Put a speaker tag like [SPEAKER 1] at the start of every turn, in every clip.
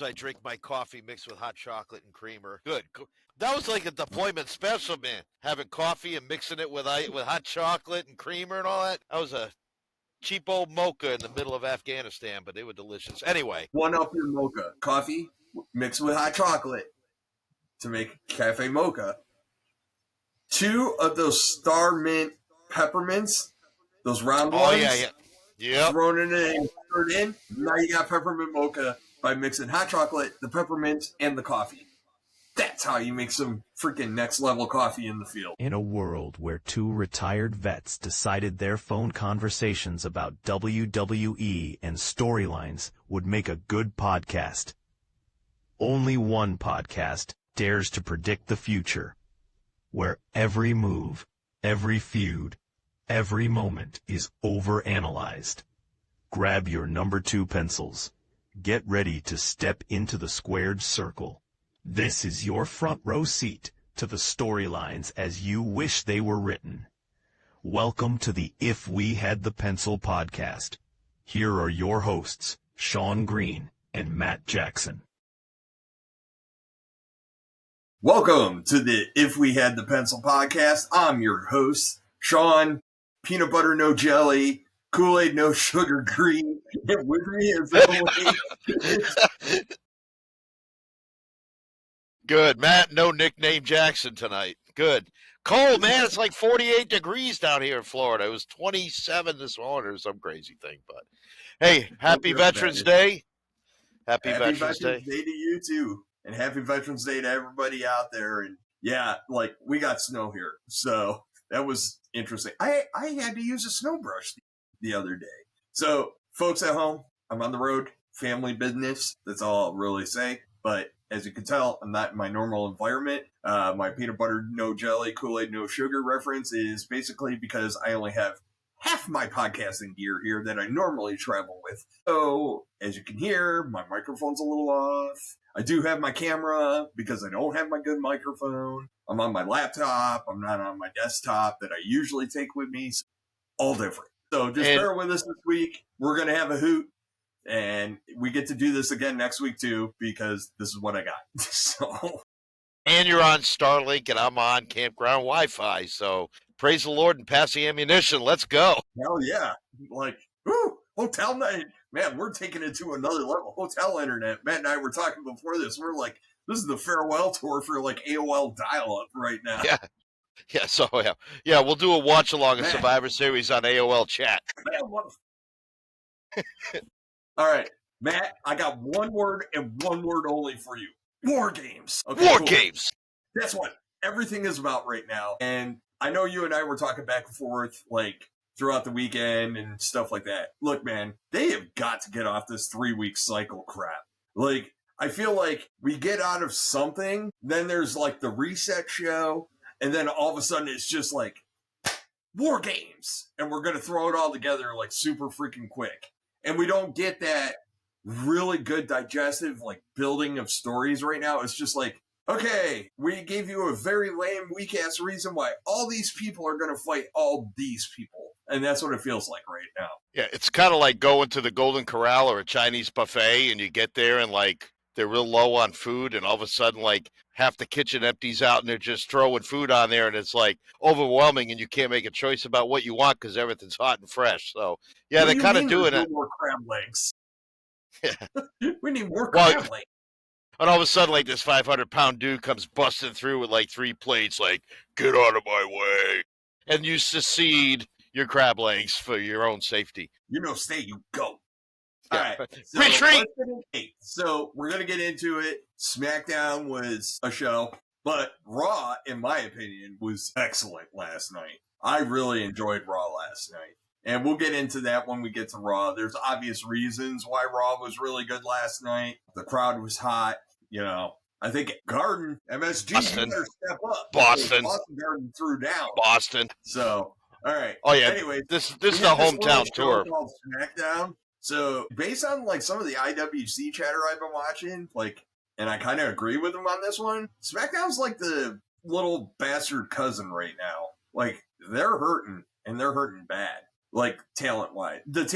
[SPEAKER 1] I drink my coffee mixed with hot chocolate and creamer. Good. That was like a deployment special, man. Having coffee and mixing it with hot chocolate and creamer and all that. That was a cheap old mocha in the middle of Afghanistan, but they were delicious. Anyway.
[SPEAKER 2] One up your mocha. Coffee mixed with hot chocolate to make cafe mocha. 2 of those Star Mint peppermints, those round ones.
[SPEAKER 1] Oh, yeah. Yep.
[SPEAKER 2] Thrown in and stirred in. Now you got peppermint mocha by mixing hot chocolate, the peppermint, and the coffee. That's how you make some freaking next level coffee in the field.
[SPEAKER 3] In a world where 2 retired vets decided their phone conversations about WWE and storylines would make a good podcast, only one podcast dares to predict the future, where every move, every feud, every moment is overanalyzed. Grab your number 2 pencils. Get ready to step into the squared circle. This is your front row seat to the storylines as you wish they were written. Welcome to the If We Had the Pencil podcast. Here are your hosts, Sean Green and Matt Jackson.
[SPEAKER 2] Welcome to the If We Had the Pencil podcast. I'm your host, Sean, peanut butter, no jelly, Kool-Aid, no sugar, green. And with me as always.
[SPEAKER 1] Good. Matt, no nickname Jackson tonight. Good. Cold, man. It's like 48 degrees down here in Florida. It was 27 this morning or some crazy thing. But, hey, happy Veterans Day. Happy Veterans Day
[SPEAKER 2] to you, too. And happy Veterans Day to everybody out there. And, yeah, like, we got snow here. So that was interesting. I had to use a snow brush the other day. So, folks at home, I'm on the road. Family business. That's all I'll really say. But as you can tell, I'm not in my normal environment. My peanut butter, no jelly, Kool-Aid, no sugar reference is basically because I only have half my podcasting gear here that I normally travel with. So, as you can hear, my microphone's a little off. I do have my camera because I don't have my good microphone. I'm on my laptop. I'm not on my desktop that I usually take with me. So, all different. So, just bear with us this week. We're going to have a hoot. And we get to do this again next week, too, because this is what I got. So,
[SPEAKER 1] and you're on Starlink, and I'm on campground Wi-Fi. So praise the Lord and pass the ammunition. Let's go.
[SPEAKER 2] Hell yeah. Like, whoo, hotel night. Man, we're taking it to another level. Hotel internet. Matt and I were talking before this. We're like, this is the farewell tour for, like, AOL dial-up right now.
[SPEAKER 1] Yeah. Yeah, so, yeah, we'll do a watch-along of Survivor Series on AOL chat.
[SPEAKER 2] Man, all right, Matt, I got one word and one word only for you. War games. Okay,
[SPEAKER 1] War games.
[SPEAKER 2] That's what everything is about right now. And I know you and I were talking back and forth, like, throughout the weekend and stuff like that. Look, man, they have got to get off this 3-week cycle crap. Like, I feel like we get out of something, then there's, like, the reset show, and then all of a sudden it's just, like, war games. And we're going to throw it all together, like, super freaking quick. And we don't get that really good digestive, like, building of stories right now. It's just like, okay, we gave you a very lame, weak-ass reason why all these people are going to fight all these people. And that's what it feels like right now.
[SPEAKER 1] Yeah, it's kind of like going to the Golden Corral or a Chinese buffet, and you get there and, like, they're real low on food, and all of a sudden, like, half the kitchen empties out, and they're just throwing food on there, and it's, like, overwhelming, and you can't make a choice about what you want because everything's hot and fresh. So, yeah, they're kind of doing it.
[SPEAKER 2] More crab legs.
[SPEAKER 1] Yeah.
[SPEAKER 2] We need more crab legs.
[SPEAKER 1] And all of a sudden, like, this 500-pound dude comes busting through with, like, 3 plates, like, get out of my way. And you secede your crab legs for your own safety.
[SPEAKER 2] You know, stay, you go. All right. So,
[SPEAKER 1] retreat!
[SPEAKER 2] So we're going to get into it. SmackDown was a show, but Raw, in my opinion, was excellent last night. I really enjoyed Raw last night. And we'll get into that when we get to Raw. There's obvious reasons why Raw was really good last night. The crowd was hot. You know, I think Garden, MSG, better step up.
[SPEAKER 1] Boston
[SPEAKER 2] Garden threw down.
[SPEAKER 1] Boston.
[SPEAKER 2] So, all right.
[SPEAKER 1] Oh, yeah.
[SPEAKER 2] Anyway,
[SPEAKER 1] this is the hometown tour.
[SPEAKER 2] Called SmackDown. So, based on, like, some of the IWC chatter I've been watching, like, and I kind of agree with them on this one, SmackDown's like the little bastard cousin right now. Like, they're hurting, and they're hurting bad. Like, talent-wise. There's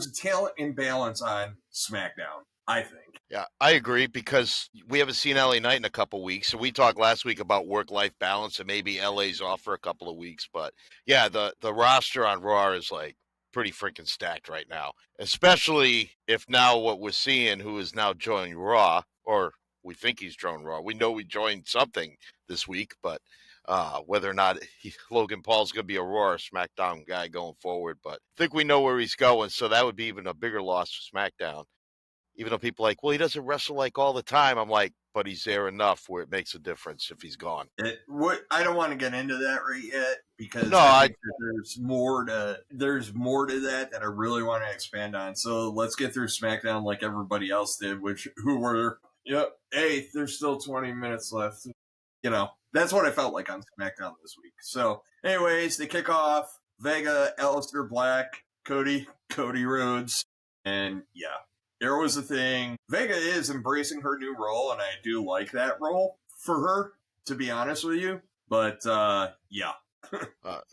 [SPEAKER 2] a talent imbalance on SmackDown, I think.
[SPEAKER 1] Yeah, I agree because we haven't seen LA Knight in a couple weeks. So we talked last week about work-life balance and maybe LA's off for a couple of weeks. But yeah, the roster on Raw is like pretty freaking stacked right now. Especially if now what we're seeing, who is now joining Raw, or we think he's joined Raw. We know we joined something this week, but whether or not Logan Paul's going to be a Raw or SmackDown guy going forward, but I think we know where he's going, so that would be even a bigger loss for SmackDown. Even though people are like, well, he doesn't wrestle like all the time. I'm like, but he's there enough where it makes a difference if he's gone.
[SPEAKER 2] I don't want to get into that right yet because
[SPEAKER 1] No,
[SPEAKER 2] I think that there's more to that I really want to expand on. So let's get through SmackDown like everybody else did, hey, there's still 20 minutes left. That's what I felt like on SmackDown this week. So, anyways, they kick off Vega, Aleister Black, Cody Rhodes, and yeah. There was a thing. Vega is embracing her new role, and I do like that role for her, to be honest with you. But, yeah.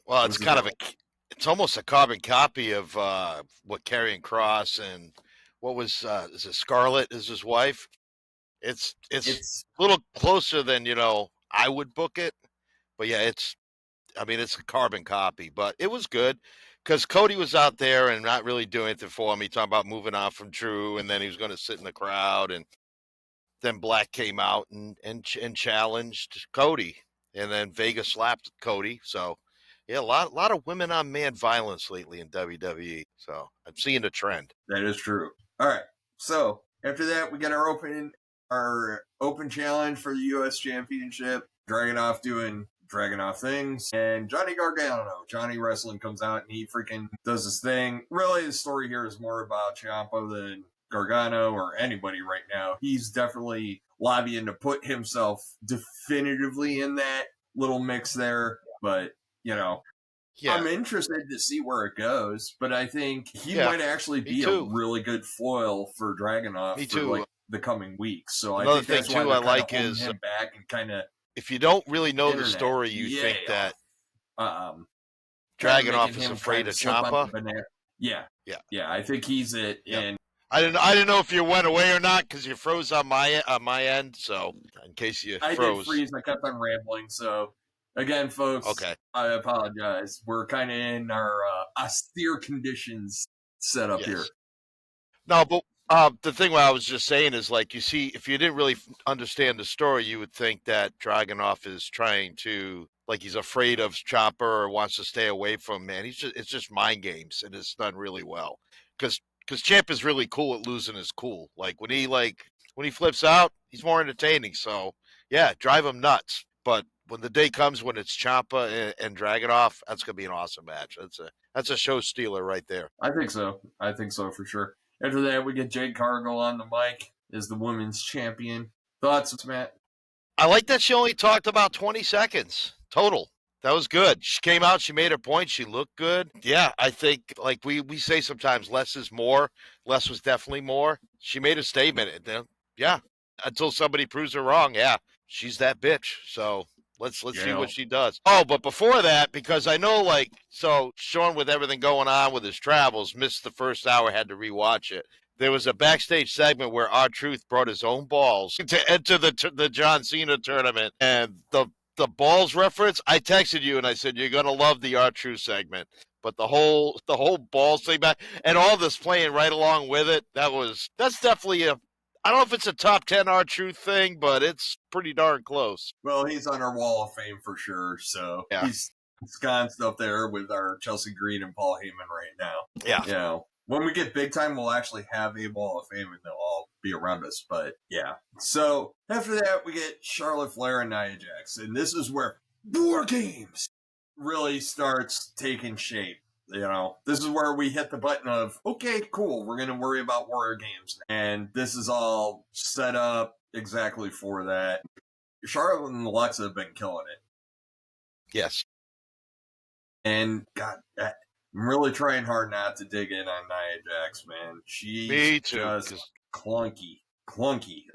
[SPEAKER 1] Well, it's kind of it's almost a carbon copy of what Karrion Kross and what was, is it Scarlett is his wife? It's a little closer than, I would book it. But yeah, it's a carbon copy, but it was good. Because Cody was out there and not really doing anything for him. He talked about moving on from Drew, and then he was going to sit in the crowd. And then Black came out and challenged Cody, and then Vega slapped Cody. So, yeah, a lot of women on man violence lately in WWE. So I'm seeing a trend.
[SPEAKER 2] That is true. All right. So after that, we got our open challenge for the U.S. Championship. Dragunov doing Dragunov things, and Johnny Wrestling comes out and he freaking does his thing. Really, the story here is more about Ciampa than Gargano or anybody right now. He's definitely lobbying to put himself definitively in that little mix there, but I'm interested to see where it goes, but I think he might actually be a really good foil for Dragunov for the coming weeks. So
[SPEAKER 1] another
[SPEAKER 2] I think that's
[SPEAKER 1] thing
[SPEAKER 2] why
[SPEAKER 1] I like is
[SPEAKER 2] him back and kind of.
[SPEAKER 1] If you don't really know the story, you think that Dragunov is afraid of Ciampa.
[SPEAKER 2] Yeah. I think he's it. Yeah. And
[SPEAKER 1] I didn't know if you went away or not because you froze on my end. So in case you froze,
[SPEAKER 2] I did freeze. I kept on rambling. So again, folks,
[SPEAKER 1] okay,
[SPEAKER 2] I apologize. We're kind of in our austere conditions set up here.
[SPEAKER 1] No, but the thing what I was just saying is, like, you see, if you didn't really understand the story, you would think that Dragunov is trying to, like, he's afraid of Ciampa or wants to stay away from him, man. It's just mind games, and it's done really well. Because Ciampa's really cool at losing his cool. Like, when he flips out, he's more entertaining. So, yeah, drive him nuts. But when the day comes when it's Ciampa and Dragunov, that's going to be an awesome match. That's a show stealer right there.
[SPEAKER 2] I think so for sure. After that, we get Jade Cargill on the mic as the women's champion. Thoughts, Matt?
[SPEAKER 1] I like that she only talked about 20 seconds total. That was good. She came out, she made her point, she looked good. Yeah, I think, like we say sometimes, less is more. Less was definitely more. She made a statement. Yeah, until somebody proves her wrong, yeah, she's that bitch. So let's see what she does. Oh, but before that, because I know, so Sean, with everything going on with his travels, missed the first hour, had to rewatch it. There was a backstage segment where R-Truth brought his own balls to enter the John Cena tournament, and the balls reference, I texted you and I said you're gonna love the R-Truth segment. But the whole balls thing back and all this playing right along with it, that's definitely I don't know if it's a top 10 R-Truth thing, but it's pretty darn close.
[SPEAKER 2] Well, he's on our Wall of Fame for sure, so he's ensconced up there with our Chelsea Green and Paul Heyman right now.
[SPEAKER 1] Yeah.
[SPEAKER 2] When we get big time, we'll actually have a Wall of Fame and they'll all be around us, but yeah. So after that, we get Charlotte Flair and Nia Jax, and this is where War Games really starts taking shape. This is where we hit the button of, okay, cool, we're going to worry about War Games. And this is all set up exactly for that. Charlotte and Alexa have been killing it.
[SPEAKER 1] Yes.
[SPEAKER 2] And, God, I'm really trying hard not to dig in on Nia Jax, man. She's just clunky.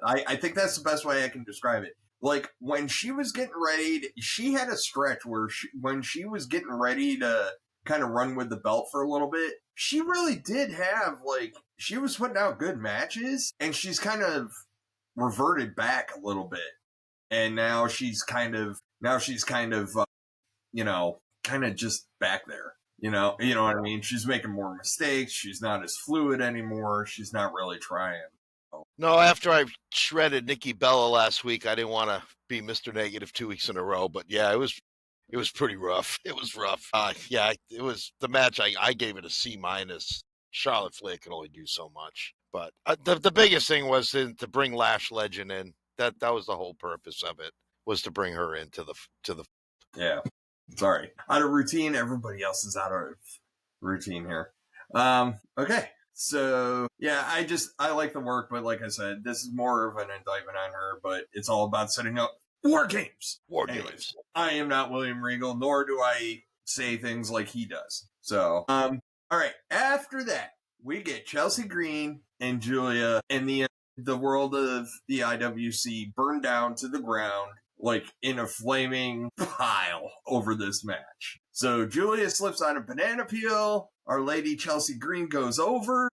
[SPEAKER 2] I think that's the best way I can describe it. Like, when she was getting ready, she had a stretch where when she was getting ready to kind of run with the belt for a little bit, she really did have, she was putting out good matches, and she's kind of reverted back a little bit. And now she's kind of kind of just back there. You know what I mean? She's making more mistakes. She's not as fluid anymore. She's not really trying.
[SPEAKER 1] No, after I shredded Nikki Bella last week, I didn't want to be Mr. Negative 2 weeks in a row. But yeah, it was pretty rough. It was rough. It was the match. I gave it a C minus. Charlotte Flair can only do so much. But the biggest thing was to bring Lash Legend in. That was the whole purpose of it, was to bring her into the.
[SPEAKER 2] Yeah. Sorry. Out of routine, everybody else is out of routine here. Okay. So, yeah, I like the work, but like I said, this is more of an indictment on her, but it's all about setting up War Games. Anyways, I am not William Regal, nor do I say things like he does. So, all right. After that, we get Chelsea Green and Julia and the world of the IWC burned down to the ground, like in a flaming pile over this match. So Julia slips on a banana peel. Our Lady Chelsea Green goes over.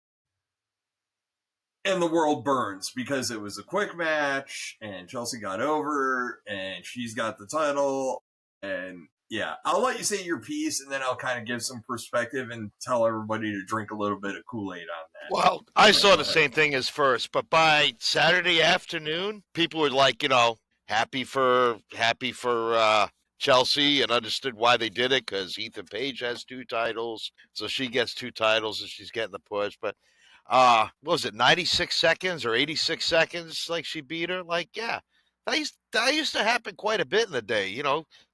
[SPEAKER 2] And the world burns because it was a quick match. And Chelsea got over. And she's got the title. And yeah, I'll let you say your piece. And then I'll kind of give some perspective and tell everybody to drink a little bit of Kool-Aid on that.
[SPEAKER 1] Well, I saw the same thing as first. But by Saturday afternoon, people were like, happy for Chelsea, and understood why they did it, because Ethan Page has 2 titles, so she gets 2 titles and she's getting the push. But what was it, 96 seconds or 86 seconds? Like, she beat her. Like, yeah, that used to happen quite a bit in the day.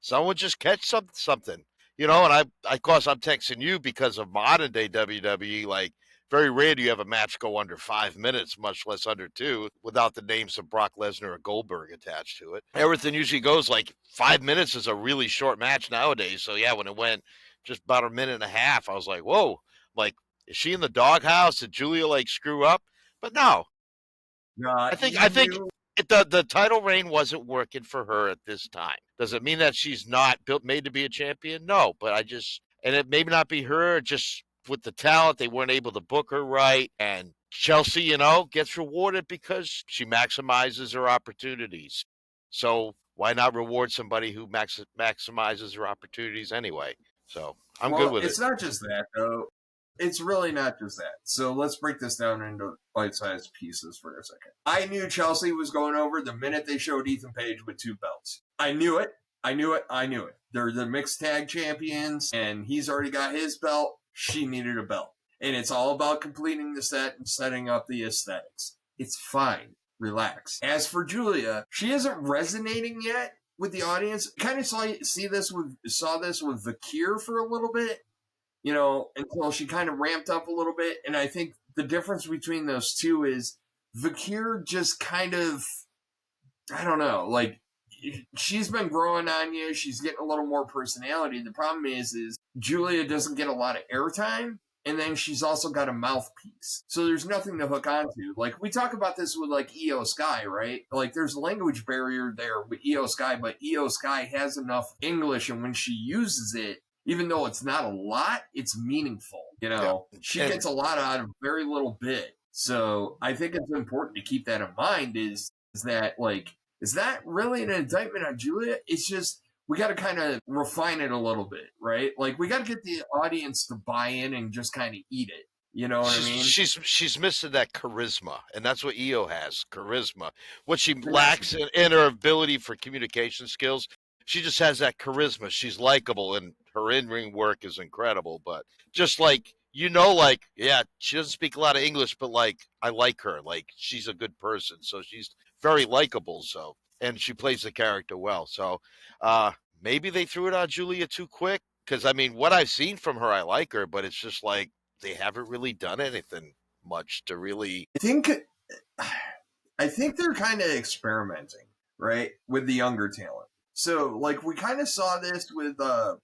[SPEAKER 1] Someone would just catch something. And of course I'm texting you because of modern day WWE. Like, very rare do you have a match go under 5 minutes, much less under 2, without the names of Brock Lesnar or Goldberg attached to it. Everything usually goes like 5 minutes is a really short match nowadays. So yeah, when it went just about a minute and a half, I was like, whoa, like, is she in the doghouse? Did Julia like screw up? But no. I think the title reign wasn't working for her at this time. Does it mean that she's not made to be a champion? No, but and it may not be her, just with the talent, they weren't able to book her right. And Chelsea, gets rewarded because she maximizes her opportunities. So why not reward somebody who maximizes her opportunities anyway? So I'm good with it.
[SPEAKER 2] It's not just that, though. It's really not just that. So let's break this down into bite-sized pieces for a second. I knew Chelsea was going over the minute they showed Ethan Page with 2 belts. I knew it. They're the mixed tag champions, and he's already got his belt. She needed a belt. And it's all about completing the set and setting up the aesthetics. It's fine. Relax. As for Julia, she isn't resonating yet with the audience. Kind of saw this with Vakir for a little bit, until she kind of ramped up a little bit. And I think the difference between those two is Vakir just kind of, I don't know, like, she's been growing on you. She's getting a little more personality. The problem is Julia doesn't get a lot of airtime, and then she's also got a mouthpiece. So there's nothing to hook onto. Like, we talk about this with, like, Io Sky, right? Like, there's a language barrier there with Io Sky, but Io Sky has enough English, and when she uses it, even though it's not a lot, it's meaningful. She gets a lot out of very little bit. So I think it's important to keep that in mind is that, like, is that really an indictment on Julia? It's just, we got to kind of refine it a little bit, right? Like, we got to get the audience to buy in and just kind of eat it. You know what I mean?
[SPEAKER 1] She's missing that charisma, and that's what Io has, charisma. What she lacks in her ability for communication skills, she just has that charisma. She's likable, and her in-ring work is incredible. But just like, yeah, she doesn't speak a lot of English, but like, I like her. Like, she's a good person, so she's very likable. So, and she plays the character well. So, maybe they threw it on Julia too quick. Because, I mean, what I've seen from her, I like her, but it's just like, they haven't really done anything much to really.
[SPEAKER 2] I think they're kind of experimenting, right, with the younger talent. So, like, we kind of saw this with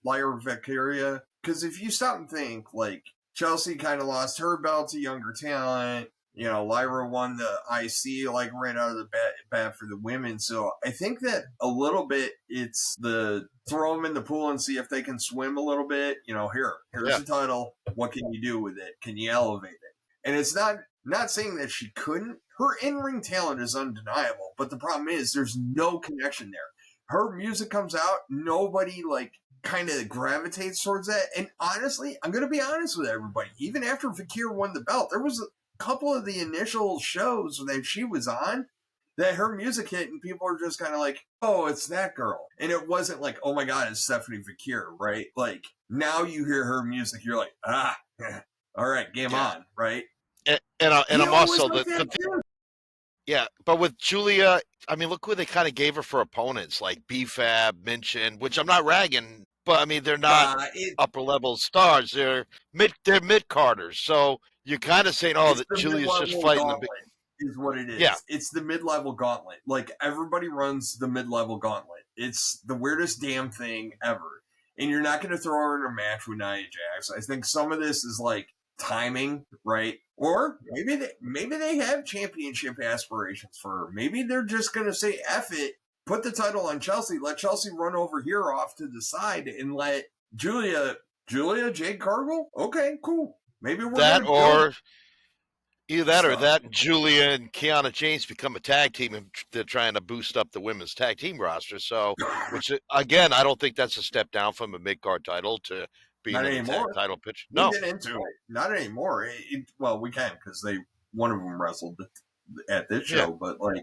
[SPEAKER 2] Lyra Valkyria, because if you stop and think, like, Chelsea kind of lost her belt to younger talent. Lyra won the IC, like, right out of the bat for the women. So I think that a little bit it's the throw them in the pool and see if they can swim a little bit. Here's the title. What can you do with it? Can you elevate it? And it's not not saying that she couldn't. Her in-ring talent is undeniable, but the problem is there's no connection there. Her music comes out, nobody like kind of gravitates towards that. And honestly, I'm going to be honest with everybody. Even after Fakir won the belt, there was a couple of the initial shows that she was on that her music hit, and people are just kind of like, oh, it's that girl. And it wasn't like, oh my God, it's Stephanie Fakir, right? Like, now you hear her music, you're like, all right, game on, right?
[SPEAKER 1] And I'm also yeah, but with Julia, I mean, look who they kind of gave her for opponents, like BFAB, Minchin, which I'm not ragging, but I mean, they're not upper level stars. They're mid carders. So you're kind of saying, oh, that Julia's just fighting the big.
[SPEAKER 2] Is what it is.
[SPEAKER 1] Yeah.
[SPEAKER 2] It's the mid-level gauntlet. Like, everybody runs the mid-level gauntlet. It's the weirdest damn thing ever. And you're not going to throw her in a match with Nia Jax. I think some of this is like timing, right? Or maybe they have championship aspirations for her. Maybe they're just going to say, F it, put the title on Chelsea, let Chelsea run over here off to the side, and let Julia Jade Cargill? Okay, cool. Maybe we're
[SPEAKER 1] that, or either that
[SPEAKER 2] stuff.
[SPEAKER 1] or that Julia and Kiana James become a tag team, and they're trying to boost up the women's tag team roster. So, which again, I don't think that's a step down from a mid-card title to being in the tag title pitch. No,
[SPEAKER 2] get into it. Not anymore. Well, we can, because one of them wrestled at this show. But like,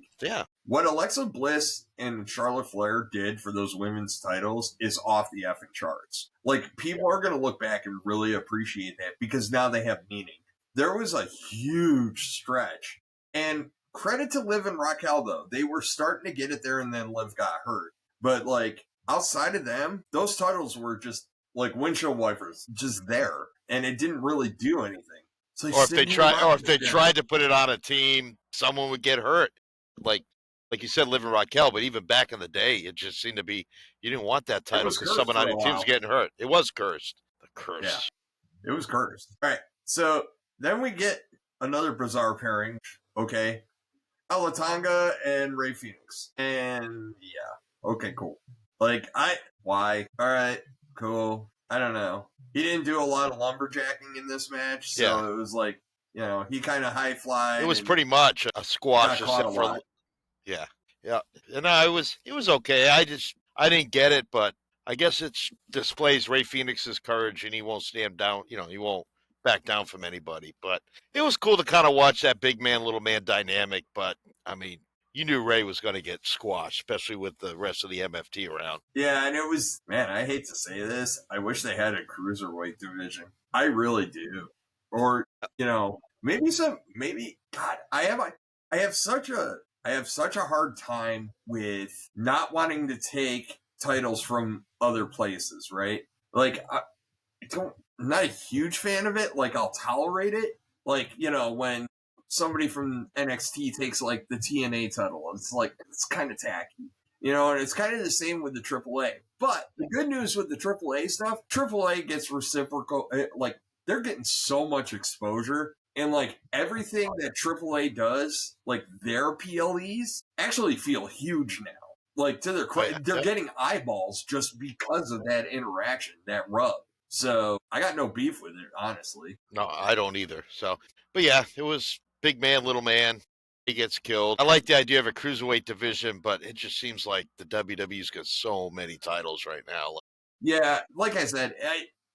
[SPEAKER 2] what Alexa Bliss and Charlotte Flair did for those women's titles is off the effing charts. Like, people are going to look back and really appreciate that, because now they have meaning. There was a huge stretch, and credit to Liv and Raquel, though. They were starting to get it there, and then Liv got hurt. But like, outside of them, those titles were just like windshield wipers, just there, and it didn't really do anything. So
[SPEAKER 1] or if they tried to put it on a team, someone would get hurt. Like you said, Liv and Raquel. But even back in the day, it just seemed to be, you didn't want that title because someone on your team's getting hurt. It was cursed. The curse.
[SPEAKER 2] Yeah, it was cursed. All right, so then we get another bizarre pairing. Okay, Alatanga and Rey Fenix, and okay, cool. Like, why? All right. Cool. I don't know. He didn't do a lot of lumberjacking in this match, so it was like, he kind of high fly.
[SPEAKER 1] It was pretty much a squash, except for yeah. And it was okay. I didn't get it, but I guess it displays Rey Fenix's courage, and he won't stand down. He won't back down from anybody. But it was cool to kind of watch that big man, little man dynamic. But I mean, you knew Ray was going to get squashed, especially with the rest of the MFT around.
[SPEAKER 2] Yeah, and it was, man, I hate to say this. I wish they had a cruiserweight division. I really do. Or, maybe, God, I have such a hard time with not wanting to take titles from other places, right? Like, I'm not a huge fan of it. Like, I'll tolerate it. Like, when somebody from NXT takes like the TNA title, it's like, it's kind of tacky, and it's kind of the same with the AAA. But the good news with the AAA stuff, AAA gets reciprocal, like, they're getting so much exposure, and like everything that AAA does, like their PLEs actually feel huge now. Like, to their credit, they're getting eyeballs just because of that interaction, that rub. So I got no beef with it, honestly.
[SPEAKER 1] No, I don't either. So, but yeah, it was big man, little man. He gets killed. I like the idea of a cruiserweight division, but it just seems like the WWE's got so many titles right now.
[SPEAKER 2] Yeah, like I said,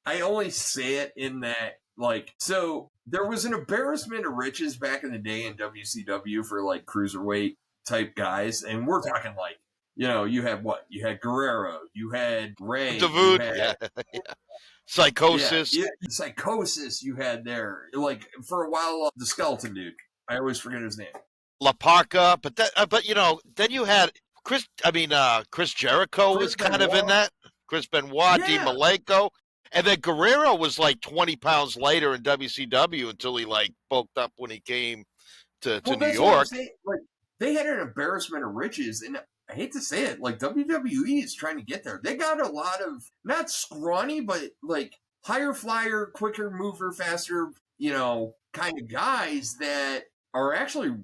[SPEAKER 2] I only say it in that, like, so there was an embarrassment of riches back in the day in WCW for like cruiserweight type guys, and we're talking like, you had what? You had Guerrero, you had Ray,
[SPEAKER 1] Davoud, Psychosis.
[SPEAKER 2] Yeah, Psychosis you had there. Like, for a while, the skeleton dude. I always forget his name.
[SPEAKER 1] La Parca, but then you had Chris Jericho was kind of in that. Chris Benoit, Dean Malenko. And then Guerrero was like 20 pounds lighter in WCW until he like bulked up when he came to New York.
[SPEAKER 2] Like, they had an embarrassment of riches, and I hate to say it, like, WWE is trying to get there. They got a lot of, not scrawny, but like higher flyer, quicker mover, faster, kind of guys that are actually,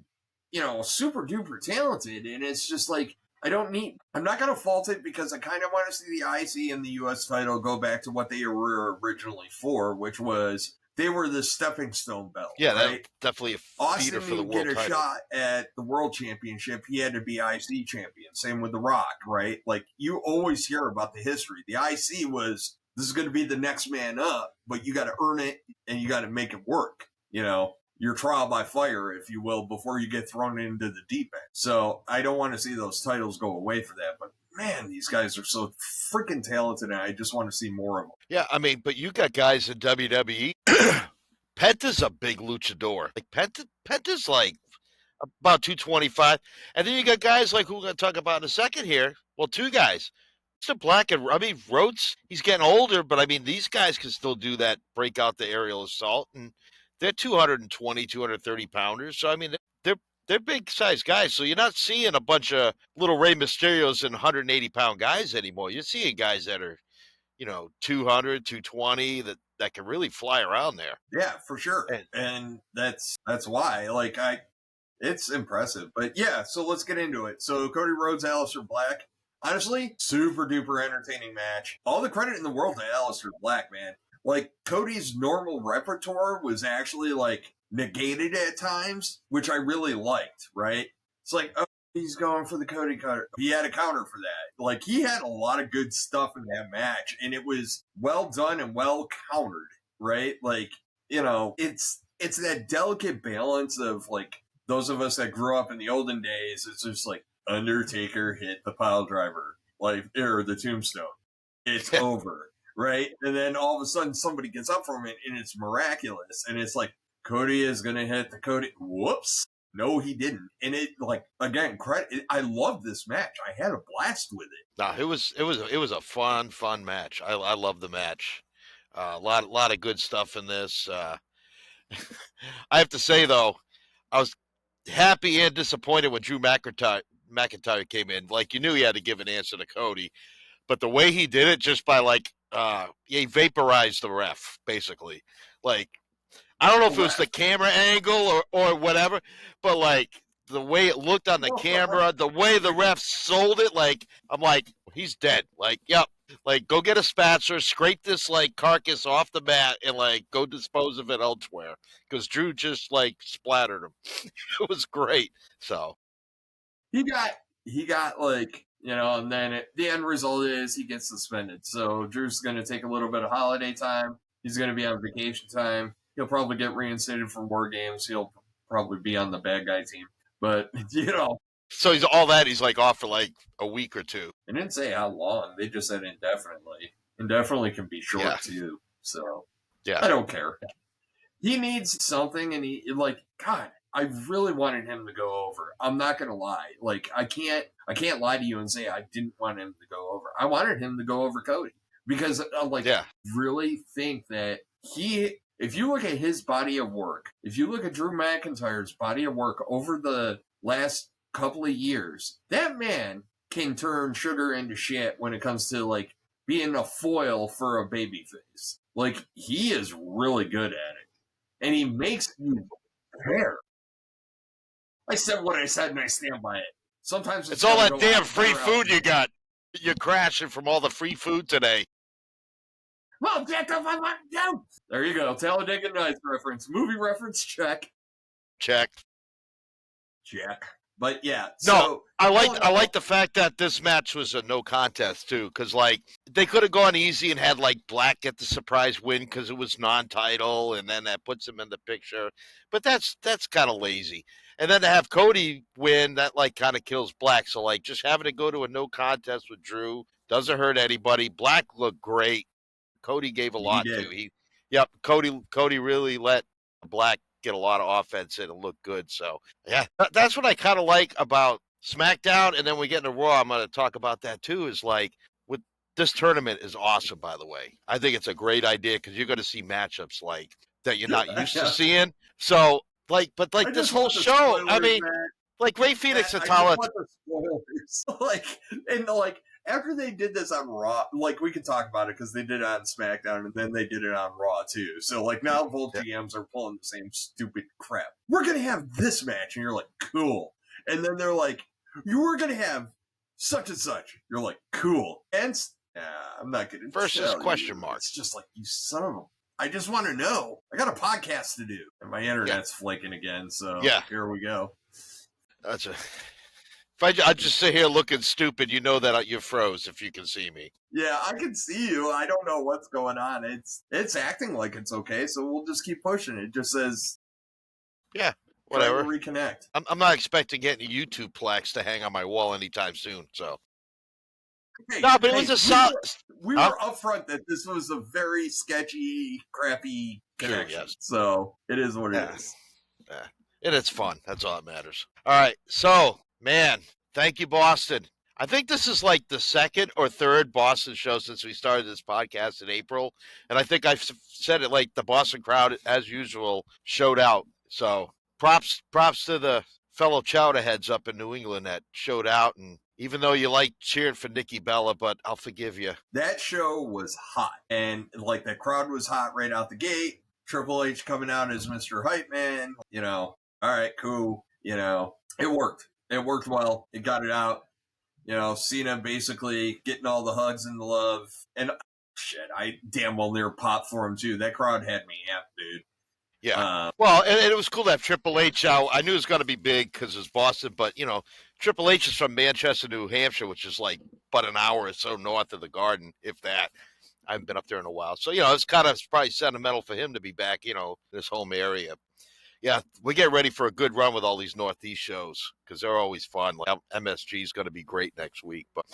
[SPEAKER 2] super duper talented. And it's just like, I'm not going to fault it, because I kind of want to see the IC and the US title go back to what they were originally for, which was they were the stepping stone belt.
[SPEAKER 1] Yeah,
[SPEAKER 2] right?
[SPEAKER 1] that's definitely a feeder
[SPEAKER 2] Austin
[SPEAKER 1] for the
[SPEAKER 2] didn't
[SPEAKER 1] world
[SPEAKER 2] get a
[SPEAKER 1] title.
[SPEAKER 2] shot at the world championship. He had to be IC champion. Same with The Rock, right? Like, you always hear about the history. The IC was, this is going to be the next man up, but you got to earn it and you got to make it work. You know, your trial by fire, if you will, before you get thrown into the deep end. So I don't want to see those titles go away for that. But man, these guys are so freaking talented, and I just want to see more of them.
[SPEAKER 1] Yeah, I mean, but you got guys in WWE. Penta's a big luchador. Like Penta's like about 225. And then you got guys like who we're going to talk about in a second here. Well, two guys. Mr. Black and, I mean, Rhodes, he's getting older, but I mean, these guys can still do that, break out the aerial assault, and they're 220, 230 pounders. So, I mean, they're big sized guys. So you're not seeing a bunch of little Rey Mysterios and 180-pound guys anymore. You're seeing guys that are, 200, 220 that can really fly around there.
[SPEAKER 2] Yeah, for sure. And that's why, like, it's impressive. But yeah, so let's get into it. So Cody Rhodes, Aleister Black. Honestly, super duper entertaining match. All the credit in the world to Aleister Black, man. Like, Cody's normal repertoire was actually, like, negated at times, which I really liked, right? It's like, oh, he's going for the Cody cutter. He had a counter for that. Like, he had a lot of good stuff in that match, and it was well done and well countered, right? Like, it's that delicate balance of, like, those of us that grew up in the olden days, it's just like, Undertaker hit the pile driver, like, or the tombstone. It's over, right? And then all of a sudden somebody gets up from it and it's miraculous. And it's like, Cody is going to hit the Cody. Whoops. No, he didn't. And it, like, again, credit. I love this match. I had a blast with it.
[SPEAKER 1] No, it was a fun match. I love the match. A lot of good stuff in this. I have to say though, I was happy and disappointed when Drew McIntyre came in. Like, you knew he had to give an answer to Cody, but the way he did it, just by like, he vaporized the ref, basically. Like, I don't know if it was the camera angle or whatever, but like the way it looked on the camera, the way the ref sold it, like, I'm like, he's dead. Like, yep. Like, go get a spatula, scrape this like carcass off the mat, and like go dispose of it elsewhere, because Drew just like splattered him. It was great. So
[SPEAKER 2] he got like, and then the end result is he gets suspended. So Drew's going to take a little bit of holiday time. He's going to be on vacation time. He'll probably get reinstated from War Games. He'll probably be on the bad guy team. But,
[SPEAKER 1] So he's like off for like a week or two.
[SPEAKER 2] They didn't say how long. They just said indefinitely. Indefinitely can be short too. So,
[SPEAKER 1] yeah,
[SPEAKER 2] I don't care. He needs something, and God, I really wanted him to go over. I'm not going to lie. Like, I can't lie to you and say I didn't want him to go over. I wanted him to go over Cody. Because I really think that if you look at his body of work, if you look at Drew McIntyre's body of work over the last couple of years, that man can turn sugar into shit when it comes to, like, being a foil for a babyface. Like, he is really good at it. And he makes you care. I said what I said and I stand by it. Sometimes
[SPEAKER 1] it's all that damn free food you got. You're crashing from all the free food today.
[SPEAKER 2] Well, there you go. Talladega Nights reference. Movie reference, check. But yeah,
[SPEAKER 1] no, I like the fact that this match was a no contest too, because like they could have gone easy and had like Black get the surprise win because it was non-title, and then that puts him in the picture. But that's kind of lazy. And then to have Cody win, that like kind of kills Black. So like just having to go to a no contest with Drew doesn't hurt anybody. Black looked great. Cody gave a lot too. Cody really let Black get a lot of offense in and look good. So yeah, that's what I kind of like about SmackDown. And then we get into Raw. I'm going to talk about that too. Is like, with this tournament is awesome. By the way, I think it's a great idea because you're going to see matchups like that you're not used to seeing. So like, but like this whole show, I mean, like Ray Phoenix and Tala.
[SPEAKER 2] After they did this on Raw, like, we can talk about it because they did it on SmackDown and then they did it on Raw too. So like now both GMs are pulling the same stupid crap. We're gonna have this match, and you're like, cool. And then they're like, you were gonna have such and such. You're like, cool. And I'm not gonna
[SPEAKER 1] versus question mark.
[SPEAKER 2] It's just like, you son of a I just want to know. I got a podcast to do. And my internet's flaking again, so here we go.
[SPEAKER 1] That's a... If I just sit here looking stupid, you know that you're froze if you can see me.
[SPEAKER 2] Yeah, I can see you. I don't know what's going on. It's acting like it's okay, so we'll just keep pushing. It just says,
[SPEAKER 1] yeah, whatever.
[SPEAKER 2] Reconnect.
[SPEAKER 1] I'm not expecting getting YouTube plaques to hang on my wall anytime soon. So, no, but it was a solid.
[SPEAKER 2] We were upfront that this was a very sketchy, crappy connection.
[SPEAKER 1] Sure, yes.
[SPEAKER 2] So it is what it is.
[SPEAKER 1] Yeah, and it's fun. That's all that matters. All right, so. Man, thank you, Boston. I think this is like the second or third Boston show since we started this podcast in April. And I think I've said it like the Boston crowd, as usual, showed out. So props to the fellow chowderheads up in New England that showed out. And even though you like cheering for Nikki Bella, but I'll forgive you.
[SPEAKER 2] That show was hot. And like the crowd was hot right out the gate. Triple H coming out as Mr. Hype Man. You know, all right, cool. You know, it worked. It worked well. It got it out. You know, Cena basically getting all the hugs and the love. And shit, I damn well near popped for him too. That crowd had me amped, dude.
[SPEAKER 1] Yeah. Well, and it was cool to have Triple H out. I knew it was going to be big because it's Boston, but, you know, Triple H is from Manchester, New Hampshire, which is like but an hour or so north of the Garden, if that. I haven't been up there in a while. So, you know, it's kind of probably sentimental for him to be back, you know, in his home area. Yeah, we get ready for a good run with all these Northeast shows because they're always fun. Like MSG is going to be great next week. But,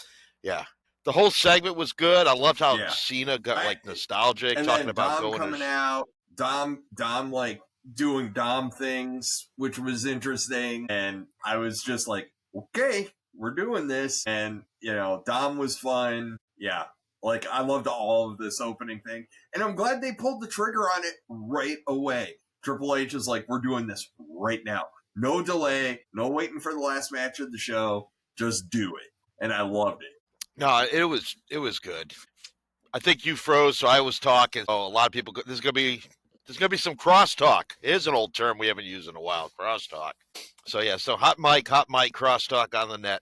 [SPEAKER 1] yeah, the whole segment was good. I loved how Cena got, like, nostalgic,
[SPEAKER 2] and
[SPEAKER 1] talking
[SPEAKER 2] then
[SPEAKER 1] about
[SPEAKER 2] Dom coming out. Dom, like, doing Dom things, which was interesting. And I was just like, okay, we're doing this. And, you know, Dom was fun. Yeah. Like, I loved all of this opening thing. And I'm glad they pulled the trigger on it right away. Triple H is like, we're doing this right now. No delay. No waiting for the last match of the show. Just do it. And I loved it.
[SPEAKER 1] No, it was good. I think you froze, so I was talking. Oh, a lot of people, there's going to be some crosstalk. It is an old term we haven't used in a while, crosstalk. So, yeah, so hot mic, crosstalk on the net.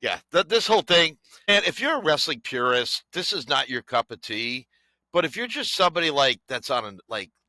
[SPEAKER 1] Yeah, this whole thing. And if you're a wrestling purist, this is not your cup of tea. But if you're just somebody like that's on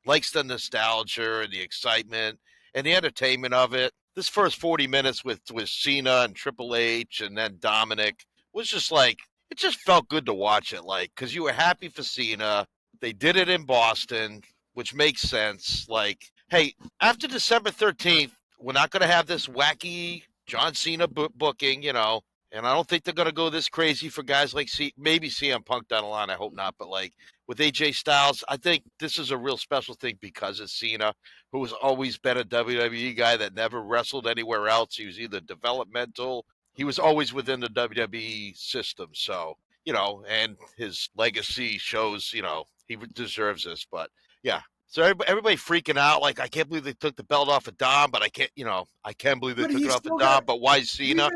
[SPEAKER 1] likes the nostalgia and the excitement and the entertainment of it, this first 40 minutes with Cena and Triple H and then Dominic was just like, it just felt good to watch it, like, because you were happy for Cena. They did it in Boston, which makes sense. Like, hey, after December 13th, we're not going to have this wacky John Cena booking, you know, and I don't think they're going to go this crazy for guys like maybe CM Punk down the line. I hope not. But like with AJ Styles, I think this is a real special thing because it's Cena, who has always been a WWE guy that never wrestled anywhere else. He was either developmental. He was always within the WWE system. So, you know, and his legacy shows, you know, he deserves this. But yeah. So everybody freaking out, like, I can't believe they took the belt off of Dom, but I can't believe they took it off of Dom, but why Cena?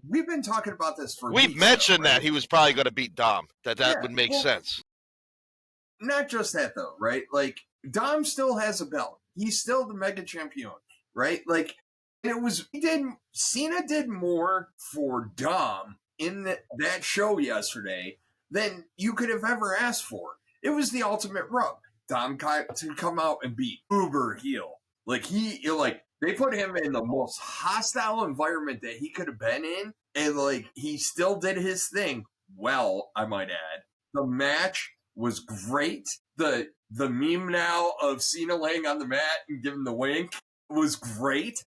[SPEAKER 2] We've been talking about this for
[SPEAKER 1] weeks.
[SPEAKER 2] We've
[SPEAKER 1] mentioned that he was probably going to beat Dom, that would make sense.
[SPEAKER 2] Not just that, though, right? Like, Dom still has a belt. He's still the mega champion, right? Like, Cena did more for Dom in that show yesterday than you could have ever asked for. It was the ultimate rub. Dom to come out and be uber heel. Like, they put him in the most hostile environment that he could have been in, and, like, he still did his thing well, I might add. The match was great. The meme now of Cena laying on the mat and giving the wink was great.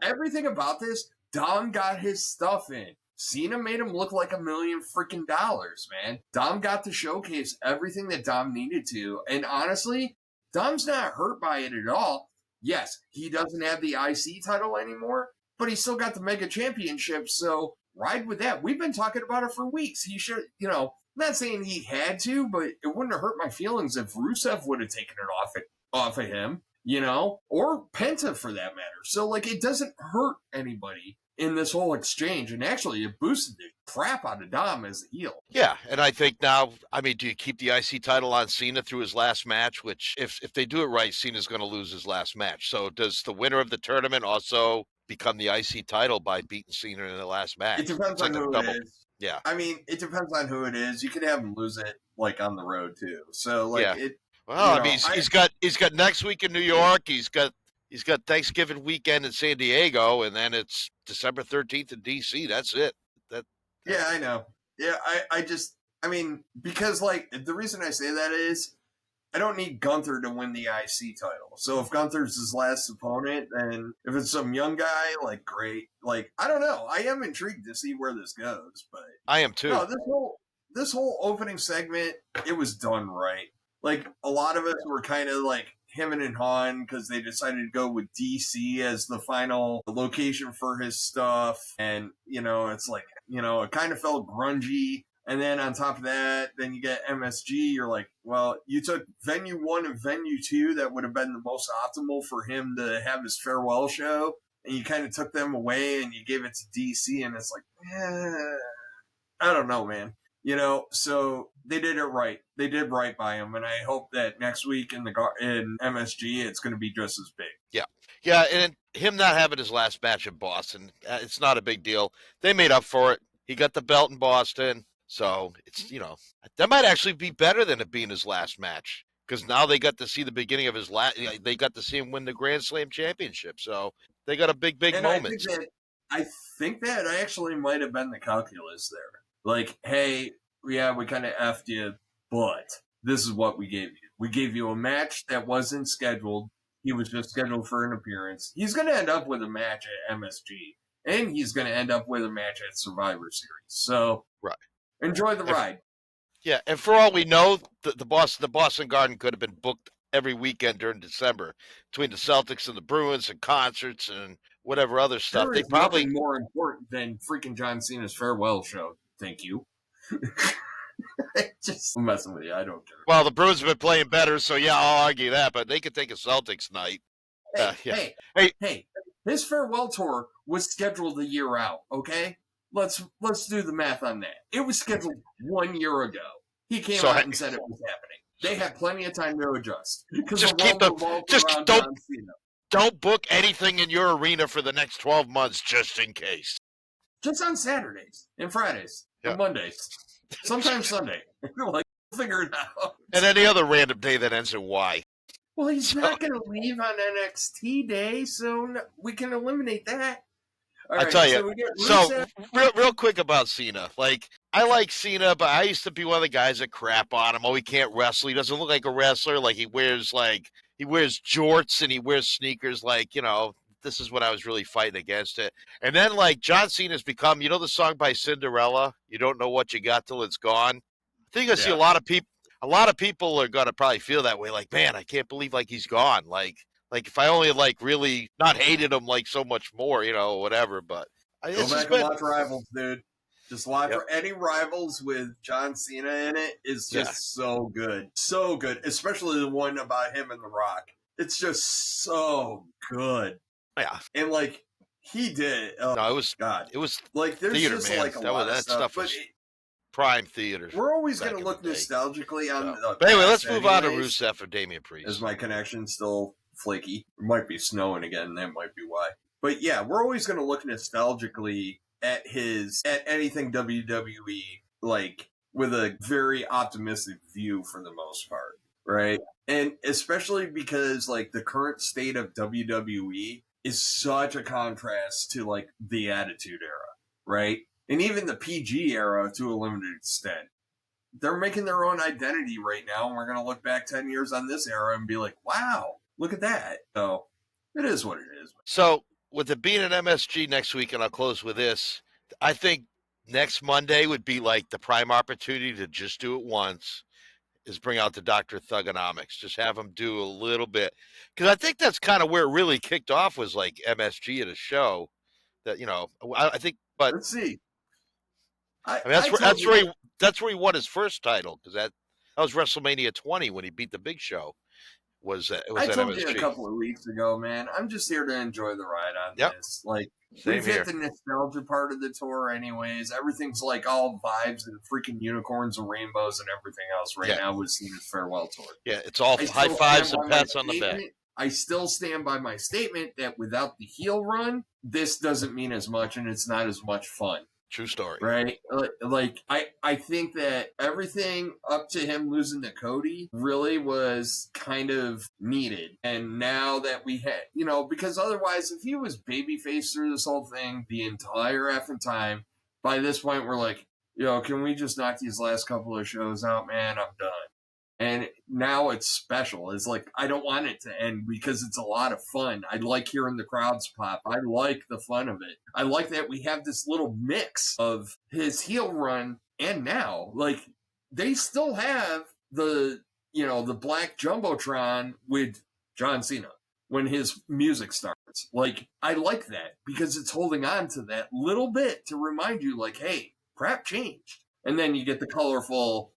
[SPEAKER 2] Everything about this, Dom got his stuff in. Cena made him look like $1 million freaking dollars, man. Dom got to showcase everything that Dom needed to. And honestly, Dom's not hurt by it at all. Yes, he doesn't have the IC title anymore, but he still got the Mega Championship, so ride with that. We've been talking about it for weeks. He should, you know, not saying he had to, but it wouldn't have hurt my feelings if Rusev would have taken it off of him, you know, or Penta for that matter. So, like, it doesn't hurt anybody in this whole exchange, and actually it boosted the crap out of Dom as a heel.
[SPEAKER 1] Yeah, and I think now, I mean, do you keep the IC title on Cena through his last match, which if they do it right, Cena's going to lose his last match. So does the winner of the tournament also become the IC title by beating Cena in the last match?
[SPEAKER 2] It depends on who it is.
[SPEAKER 1] Yeah.
[SPEAKER 2] I mean, it depends on who it is. You could have him lose it like on the road too. So like
[SPEAKER 1] Yeah.
[SPEAKER 2] it.
[SPEAKER 1] Well,
[SPEAKER 2] You
[SPEAKER 1] I mean,
[SPEAKER 2] know,
[SPEAKER 1] he's got next week in New York. He's got Thanksgiving weekend in San Diego, and then it's December 13th in DC. That's it. That
[SPEAKER 2] Yeah, I know. Yeah, I mean, because like the reason I say that is I don't need Gunther to win the IC title. So if Gunther's his last opponent, then if it's some young guy, like great. Like I don't know. I am intrigued to see where this goes, but
[SPEAKER 1] I am too.
[SPEAKER 2] no, this whole opening segment, it was done right. Like a lot of us were kind of like hemming and hawing because they decided to go with DC as the final location for his stuff, and it's like it kind of felt grungy. And then on top of that, then you get MSG. You're like, well, you took venue 1 and venue 2 that would have been the most optimal for him to have his farewell show, and you kind of took them away and you gave it to DC, and it's like, I don't know, man. So they did it right. They did right by him, and I hope that next week in MSG, it's going to be just as big.
[SPEAKER 1] Yeah, and him not having his last match in Boston, it's not a big deal. They made up for it. He got the belt in Boston. So it's, that might actually be better than it being his last match, because now they got to see the beginning of his they got to see him win the Grand Slam championship. So they got a big moment.
[SPEAKER 2] I think that actually might have been the calculus there. Like, hey, yeah, we kind of effed you, but this is what we gave you. We gave you a match that wasn't scheduled. He was just scheduled for an appearance. He's going to end up with a match at MSG, and he's going to end up with a match at Survivor Series. So,
[SPEAKER 1] right.
[SPEAKER 2] Enjoy the ride.
[SPEAKER 1] Yeah, and for all we know, the Boston Garden could have been booked every weekend during December between the Celtics and the Bruins and concerts and whatever other stuff.
[SPEAKER 2] There is nothing more important than freaking John Cena's farewell show. Thank you. Just messing with you. I don't care.
[SPEAKER 1] Well, the Bruins have been playing better, so yeah, I'll argue that. But they could take a Celtics night.
[SPEAKER 2] Hey, his farewell tour was scheduled a year out. Okay. Let's do the math on that. It was scheduled 1 year ago. He came out and said it was happening. They had plenty of time to adjust.
[SPEAKER 1] Don't book anything in your arena for the next 12 months, just in case.
[SPEAKER 2] Just on Saturdays and Fridays and Mondays, sometimes Sunday. Like, figure it out.
[SPEAKER 1] And any other random day that ends in Y.
[SPEAKER 2] Well, he's not going to leave on NXT day, so we can eliminate that.
[SPEAKER 1] I'll tell you. So real quick about Cena. Like, I like Cena, but I used to be one of the guys that crap on him. Oh, he can't wrestle. He doesn't look like a wrestler. Like, he wears jorts and he wears sneakers. Like, this is what I was really fighting against it. And then, like, John Cena's become, the song by Cinderella, you don't know what you got till it's gone. I think I see a lot of people are going to probably feel that way. Like, man, I can't believe, like, he's gone. Like, if I only, like, really not hated him, like, so much more, whatever. But
[SPEAKER 2] go back and watch Rivals, dude. Just watch any Rivals with John Cena in it is just so good. So good. Especially the one about him and The Rock. It's just so good.
[SPEAKER 1] Yeah.
[SPEAKER 2] And, like, he did.
[SPEAKER 1] No, it was God. It was
[SPEAKER 2] like there's
[SPEAKER 1] theater,
[SPEAKER 2] just
[SPEAKER 1] man.
[SPEAKER 2] like a lot of stuff.
[SPEAKER 1] Was prime theater.
[SPEAKER 2] We're always going to look nostalgically on.
[SPEAKER 1] But anyway, let's move on to Rusev or Damian Priest.
[SPEAKER 2] Is my connection still flaky? It might be snowing again. That might be why. But yeah, we're always going to look nostalgically at anything WWE, like with a very optimistic view for the most part, right? And especially because like the current state of WWE is such a contrast to like the Attitude Era, right? And even the PG era to a limited extent. They're making their own identity right now, and we're going to look back 10 years on this era and be like, wow, look at that. So it is what it is.
[SPEAKER 1] So with it being an MSG next week, and I'll close with this, I think next Monday would be like the prime opportunity to just do it once, is bring out the Dr. Thugonomics. Just have them do a little bit. Because I think that's kind of where it really kicked off, was like MSG at a show that, I think, but
[SPEAKER 2] let's see.
[SPEAKER 1] I mean, that's where he won his first title, because that was WrestleMania 20 when he beat the Big Show. I
[SPEAKER 2] told
[SPEAKER 1] MSG.
[SPEAKER 2] You a couple of weeks ago, man. I'm just here to enjoy the ride on this. Like, we've hit the nostalgia part of the tour anyways. Everything's like all vibes and freaking unicorns and rainbows and everything else right now with Cena's farewell tour.
[SPEAKER 1] Yeah, it's all high fives and pats on the back.
[SPEAKER 2] I still stand by my statement that without the heel run, this doesn't mean as much and it's not as much fun.
[SPEAKER 1] True story.
[SPEAKER 2] Right? Like I think that everything up to him losing to Cody really was kind of needed. And now that we had, because otherwise, if he was babyface through this whole thing the entire effing time, by this point, we're like, can we just knock these last couple of shows out, man? I'm done. And now it's special. It's like, I don't want it to end because it's a lot of fun. I like hearing the crowds pop. I like the fun of it. I like that we have this little mix of his heel run and now. Like, they still have the black Jumbotron with John Cena when his music starts. Like, I like that because it's holding on to that little bit to remind you, like, hey, crap changed. And then you get the colorful,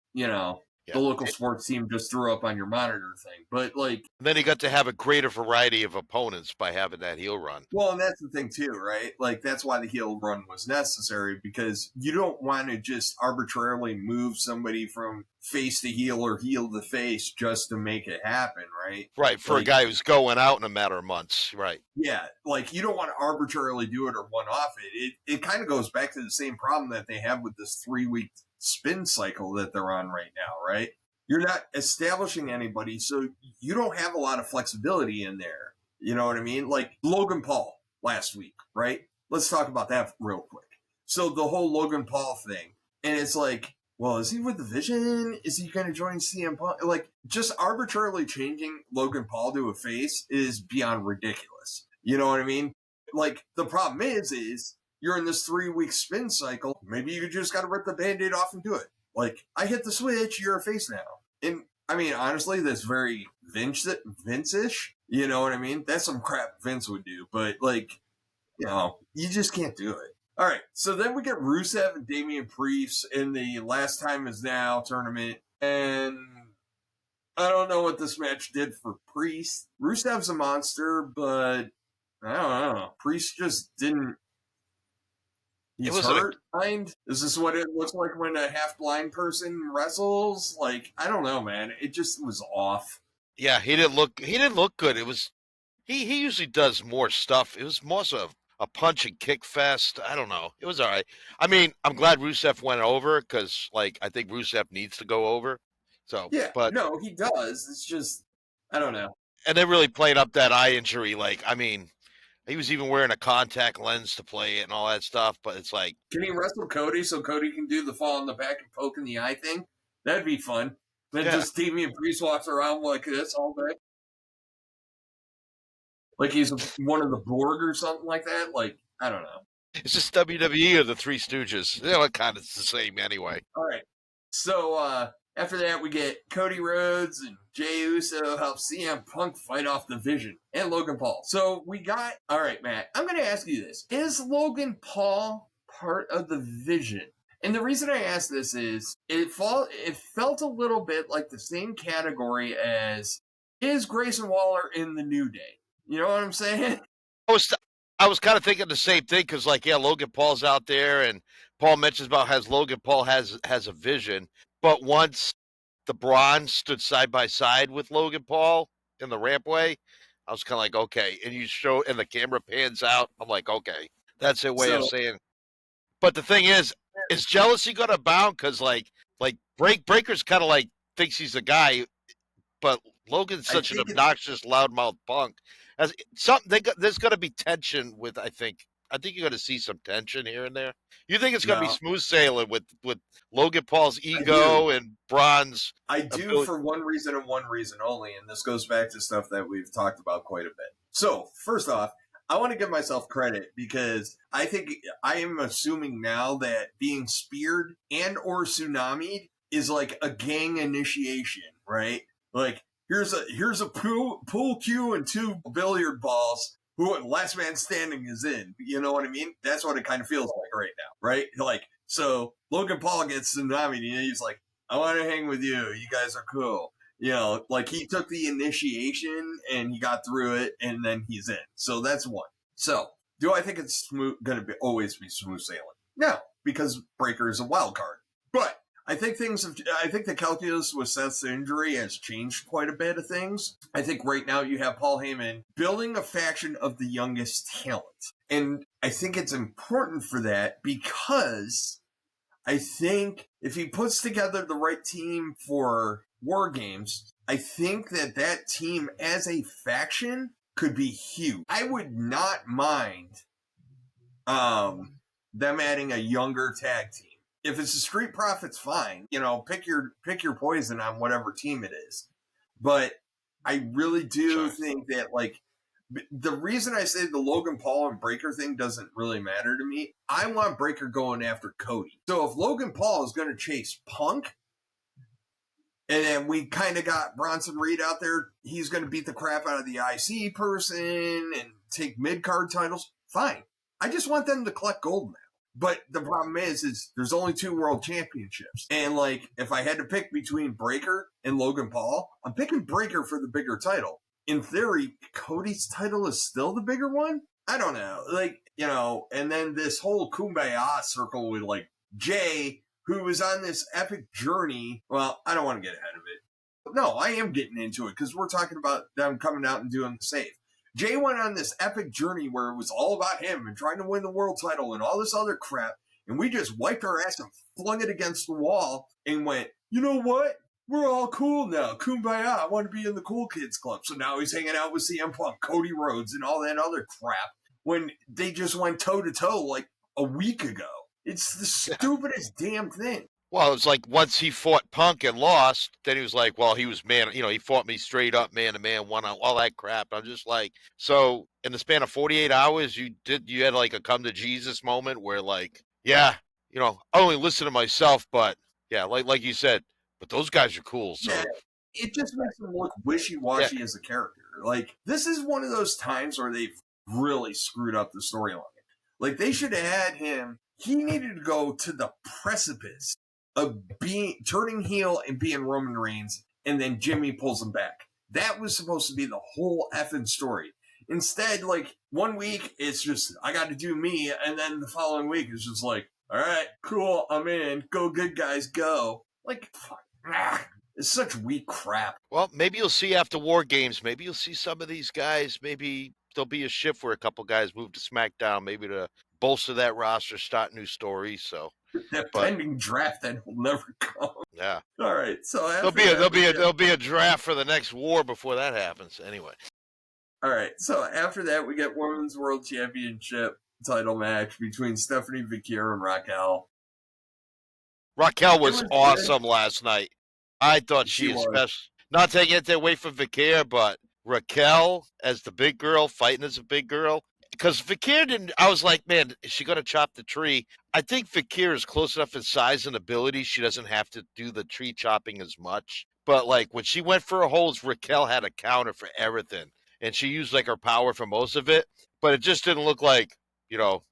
[SPEAKER 2] the local sports team just threw up on your monitor thing. But, like...
[SPEAKER 1] And then he got to have a greater variety of opponents by having that heel run.
[SPEAKER 2] Well, and that's the thing, too, right? Like, that's why the heel run was necessary, because you don't want to just arbitrarily move somebody from face to heel or heel to face just to make it happen, right?
[SPEAKER 1] Right, for a guy who's going out in a matter of months, right.
[SPEAKER 2] Yeah, like, you don't want to arbitrarily do it or one-off it. It kind of goes back to the same problem that they have with this 3-week spin cycle that they're on right now, right? You're not establishing anybody, so you don't have a lot of flexibility in there. You know what I mean? Like Logan Paul last week, right? Let's talk about that real quick. So the whole Logan Paul thing, and it's like, well, is he with the Vision? Is he going to join CM Punk? Like, just arbitrarily changing Logan Paul to a face is beyond ridiculous. You know what I mean? Like, the problem is you're in this 3-week spin cycle. Maybe you just got to rip the Band-Aid off and do it. Like, I hit the switch, you're a face now. And, I mean, honestly, that's very Vince-ish. You know what I mean? That's some crap Vince would do. But, like, you just can't do it. All right, so then we get Rusev and Damian Priest in the Last Time Is Now tournament. And I don't know what this match did for Priest. Rusev's a monster, but I don't know. Priest just didn't... He's hurt. Is this what it looks like when a half-blind person wrestles? Like, I don't know, man. It just was off.
[SPEAKER 1] Yeah, he didn't look good. It was he usually does more stuff. It was more so a punch and kick fest. I don't know. It was all right. I mean, I'm glad Rusev went over because, like, I think Rusev needs to go over. So
[SPEAKER 2] yeah,
[SPEAKER 1] but
[SPEAKER 2] no, he does. It's just I don't know.
[SPEAKER 1] And they really played up that eye injury. Like, I mean, he was even wearing a contact lens to play it and all that stuff, but it's like...
[SPEAKER 2] Can he wrestle Cody so Cody can do the fall in the back and poke in the eye thing? That'd be fun. Then just Damian Priest walks around like this all day. Like he's one of the Borg or something like that? Like, I don't know.
[SPEAKER 1] It's just WWE or the Three Stooges. They're kind of the same anyway.
[SPEAKER 2] All right. So, after that, we get Cody Rhodes and Jey Uso help CM Punk fight off the Vision and Logan Paul. So we got... All right, Matt, I'm going to ask you this. Is Logan Paul part of the Vision? And the reason I ask this is it felt a little bit like the same category as, is Grayson Waller in the New Day? You know what I'm saying?
[SPEAKER 1] I was kind of thinking the same thing because, like, yeah, Logan Paul's out there, and Paul mentions about Logan Paul has a vision. But once the Braun stood side by side with Logan Paul in the rampway, I was kind of like, okay. And and the camera pans out. I'm like, okay, that's a way of saying. But the thing is jealousy going to abound? Because like Breaker's kind of like thinks he's the guy, but Logan's such an obnoxious, loudmouth punk. There's going to be tension with. I think you're going to see some tension here and there. You think it's going to be smooth sailing with Logan Paul's ego and Braun's?
[SPEAKER 2] I do for one reason and one reason only, and this goes back to stuff that we've talked about quite a bit. So, first off, I want to give myself credit because I think I am assuming now that being speared and or tsunami'd is like a gang initiation, right? Like, here's a pool cue and 2 billiard balls. Who last man standing is in. You know what I mean? That's what it kind of feels like right now, right? Like, so Logan Paul gets tsunami, and he's like, I want to hang with you. You guys are cool. You know, like he took the initiation and he got through it, and then he's in. So that's one. So do I think it's going to always be smooth sailing? No, because Breaker is a wild card. But I think the calculus with Seth's injury has changed quite a bit of things. I think right now you have Paul Heyman building a faction of the youngest talent. And I think it's important for that because I think if he puts together the right team for War Games, I think that team as a faction could be huge. I would not mind them adding a younger tag team. If it's the Street Profits, fine. Pick your poison on whatever team it is. But I really do think that, like, the reason I say the Logan Paul and Breakker thing doesn't really matter to me, I want Breakker going after Cody. So if Logan Paul is going to chase Punk, and then we kind of got Bronson Reed out there, he's going to beat the crap out of the IC person and take mid-card titles, fine. I just want them to collect gold now. But the problem is there's only 2 world championships. And, like, if I had to pick between Breakker and Logan Paul, I'm picking Breakker for the bigger title. In theory, Cody's title is still the bigger one? I don't know. Like, and then this whole Kumbaya circle with, like, Jay, who was on this epic journey. Well, I don't want to get ahead of it. No, I am getting into it because we're talking about them coming out and doing the save. Jay went on this epic journey where it was all about him and trying to win the world title and all this other crap. And we just wiped our ass and flung it against the wall and went, you know what? We're all cool now. Kumbaya. I want to be in the cool kids club. So now he's hanging out with CM Punk, Cody Rhodes, and all that other crap when they just went toe to toe like a week ago. It's the stupidest damn thing.
[SPEAKER 1] Well, it's like once he fought Punk and lost, then he was like, well, he was man, he fought me straight up, man to man, one on all that crap. I'm just like, so in the span of 48 hours, you had like a come to Jesus moment where, like, yeah, I only listen to myself, but yeah, like you said, but those guys are cool. So
[SPEAKER 2] yeah, it just makes him look wishy-washy as a character. Like, this is one of those times where they've really screwed up the storyline. Like, they should have had him. He needed to go to the precipice of turning heel and being Roman Reigns, and then Jimmy pulls him back. That was supposed to be the whole effing story. Instead, like, 1 week, it's just, I got to do me, and then the following week, it's just like, all right, cool, I'm in. Go, good guys, go. Like, fuck. It's such weak crap.
[SPEAKER 1] Well, maybe you'll see after War Games, maybe you'll see some of these guys, maybe there'll be a shift where a couple guys move to SmackDown, maybe to bolster that roster, start new stories. So
[SPEAKER 2] that pending draft that will never come.
[SPEAKER 1] Yeah.
[SPEAKER 2] All right. So
[SPEAKER 1] there'll be a draft for the next war before that happens. Anyway.
[SPEAKER 2] All right. So after that, we get Women's World Championship title match between Stephanie Vickier and Raquel.
[SPEAKER 1] Raquel was awesome last night. I thought she is
[SPEAKER 2] was.
[SPEAKER 1] special. Not taking it away from Vickier, but Raquel as the big girl, fighting as a big girl. Because Vickier didn't, I was like, man, is she going to chop the tree? I think Vickier is close enough in size and ability. She doesn't have to do the tree chopping as much. But, like, when she went for her holds, Raquel had a counter for everything. And she used, like, her power for most of it. But it just didn't look like,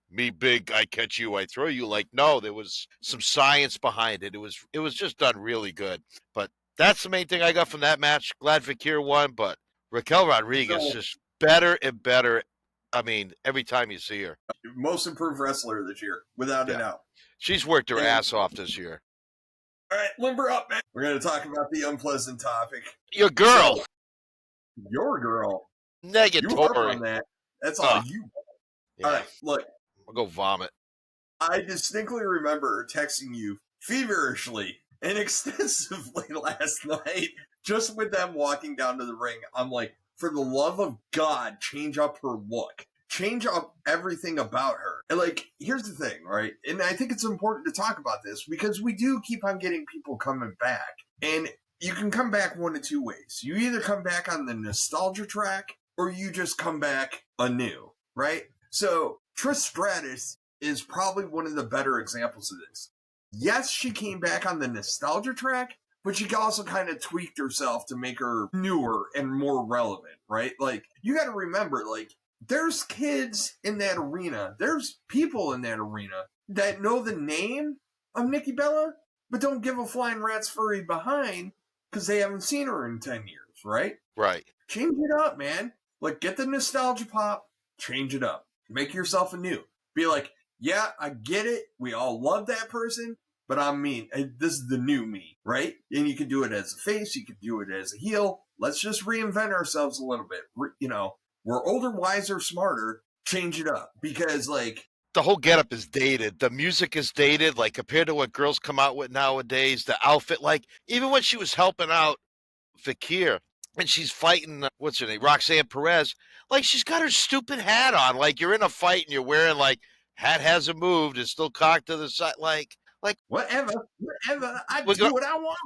[SPEAKER 1] me big, I catch you, I throw you. Like, no, there was some science behind it. It was just done really good. But that's the main thing I got from that match. Glad Vickier won, but Raquel Rodriguez just better and better. I mean, every time you see her.
[SPEAKER 2] Most improved wrestler this year, without a doubt.
[SPEAKER 1] She's worked her ass off this year.
[SPEAKER 2] All right, limber up, man. We're going to talk about the unpleasant topic.
[SPEAKER 1] Your girl.
[SPEAKER 2] So, your girl.
[SPEAKER 1] Negatory.
[SPEAKER 2] You are on that. That's all you want.
[SPEAKER 1] Yeah.
[SPEAKER 2] All right, look.
[SPEAKER 1] I'll go vomit.
[SPEAKER 2] I distinctly remember texting you feverishly and extensively last night, just with them walking down to the ring. I'm like, for the love of God, change up her look. Change up everything about her. And, like, here's the thing, right? And I think it's important to talk about this because we do keep on getting people coming back. And you can come back one of two ways. You either come back on the nostalgia track or you just come back anew, right? So Trish Stratus is probably one of the better examples of this. Yes, she came back on the nostalgia track, but she also kind of tweaked herself to make her newer and more relevant, right? Like, you got to remember, like, there's kids in that arena. There's people in that arena that know the name of Nikki Bella, but don't give a flying rat's furry behind because they haven't seen her in 10 years, right?
[SPEAKER 1] Right.
[SPEAKER 2] Change it up, man. Like, get the nostalgia pop, change it up. Make yourself anew. Be like, yeah, I get it. We all love that person, but I'm mean. This is the new me, right? And you can do it as a face, you can do it as a heel. Let's just reinvent ourselves a little bit. We're older, wiser, smarter. Change it up because, like,
[SPEAKER 1] the whole getup is dated. The music is dated, like compared to what girls come out with nowadays. The outfit, like even when she was helping out Fakir and she's fighting, what's her name, Roxanne Perez, like she's got her stupid hat on. Like you're in a fight and you're wearing like hat hasn't moved, it's still cocked to the side. Like
[SPEAKER 2] whatever. I do what I want.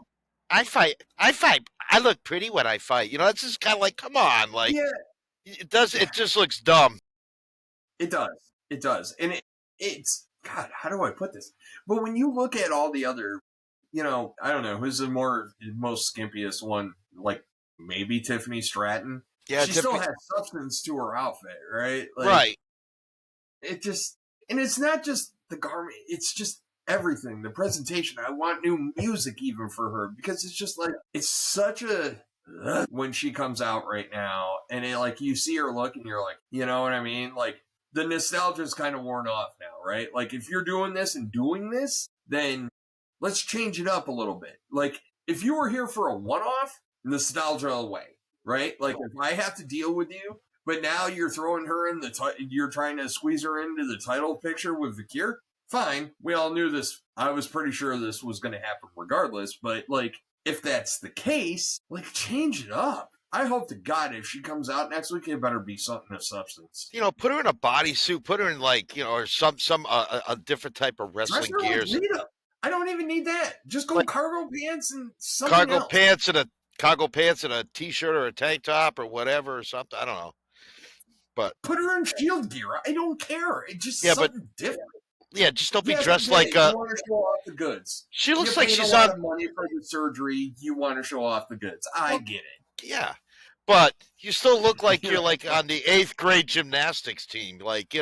[SPEAKER 1] I fight. I look pretty when I fight. You know, it's just kind of like, come on, like it does. It just looks dumb.
[SPEAKER 2] It does, and it's God. How do I put this? But when you look at all the other, I don't know who's the most skimpiest one. Like maybe Tiffany Stratton.
[SPEAKER 1] Yeah,
[SPEAKER 2] she still has substance to her outfit, right? Like,
[SPEAKER 1] right.
[SPEAKER 2] It just, and it's not just the garment. It's just everything. The presentation. I want new music even for her because it's just like it's such a when she comes out right now, and like you see her look, and you're like, you know what I mean? Like the nostalgia is kind of worn off now, right? Like if you're doing this, then let's change it up a little bit. Like if you were here for a one-off, nostalgia away, right? Like if I have to deal with you, but now you're throwing her in you're trying to squeeze her into the title picture with Vakir. Fine, we all knew this. I was pretty sure this was going to happen regardless. But like, if that's the case, like change it up. I hope to God if she comes out next week, it better be something of substance.
[SPEAKER 1] Put her in a bodysuit, put her in like, or some a different type of wrestling gears.
[SPEAKER 2] I don't even need that. Just go like, cargo pants and something else.
[SPEAKER 1] Cargo pants and a t-shirt or a tank top or whatever or something. I don't know. But
[SPEAKER 2] put her in Shield gear. I don't care. It's just something different.
[SPEAKER 1] Yeah, just don't be dressed like.
[SPEAKER 2] You want to show off the goods.
[SPEAKER 1] She looks like she's
[SPEAKER 2] a lot of money for the surgery. You want to show off the goods. I get it.
[SPEAKER 1] Yeah, but you still look like you're like on the 8th grade gymnastics team. Like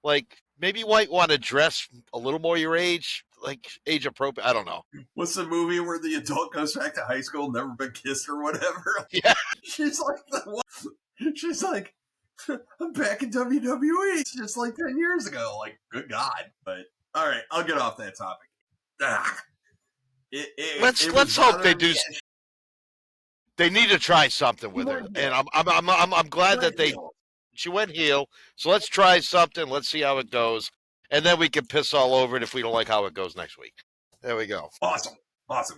[SPEAKER 1] like maybe you might want to dress a little more your age, like age appropriate. I don't know.
[SPEAKER 2] What's the movie where the adult goes back to high school, never been kissed or whatever?
[SPEAKER 1] Yeah,
[SPEAKER 2] she's like. I'm back in WWE. It's just like 10 years ago. Like, good God. But, all right, I'll get off that topic.
[SPEAKER 1] Let's hope they do. They need to try something with her, and I'm glad that she went heel. So let's try something. Let's see how it goes, and then we can piss all over it if we don't like how it goes next week. There we go.
[SPEAKER 2] Awesome,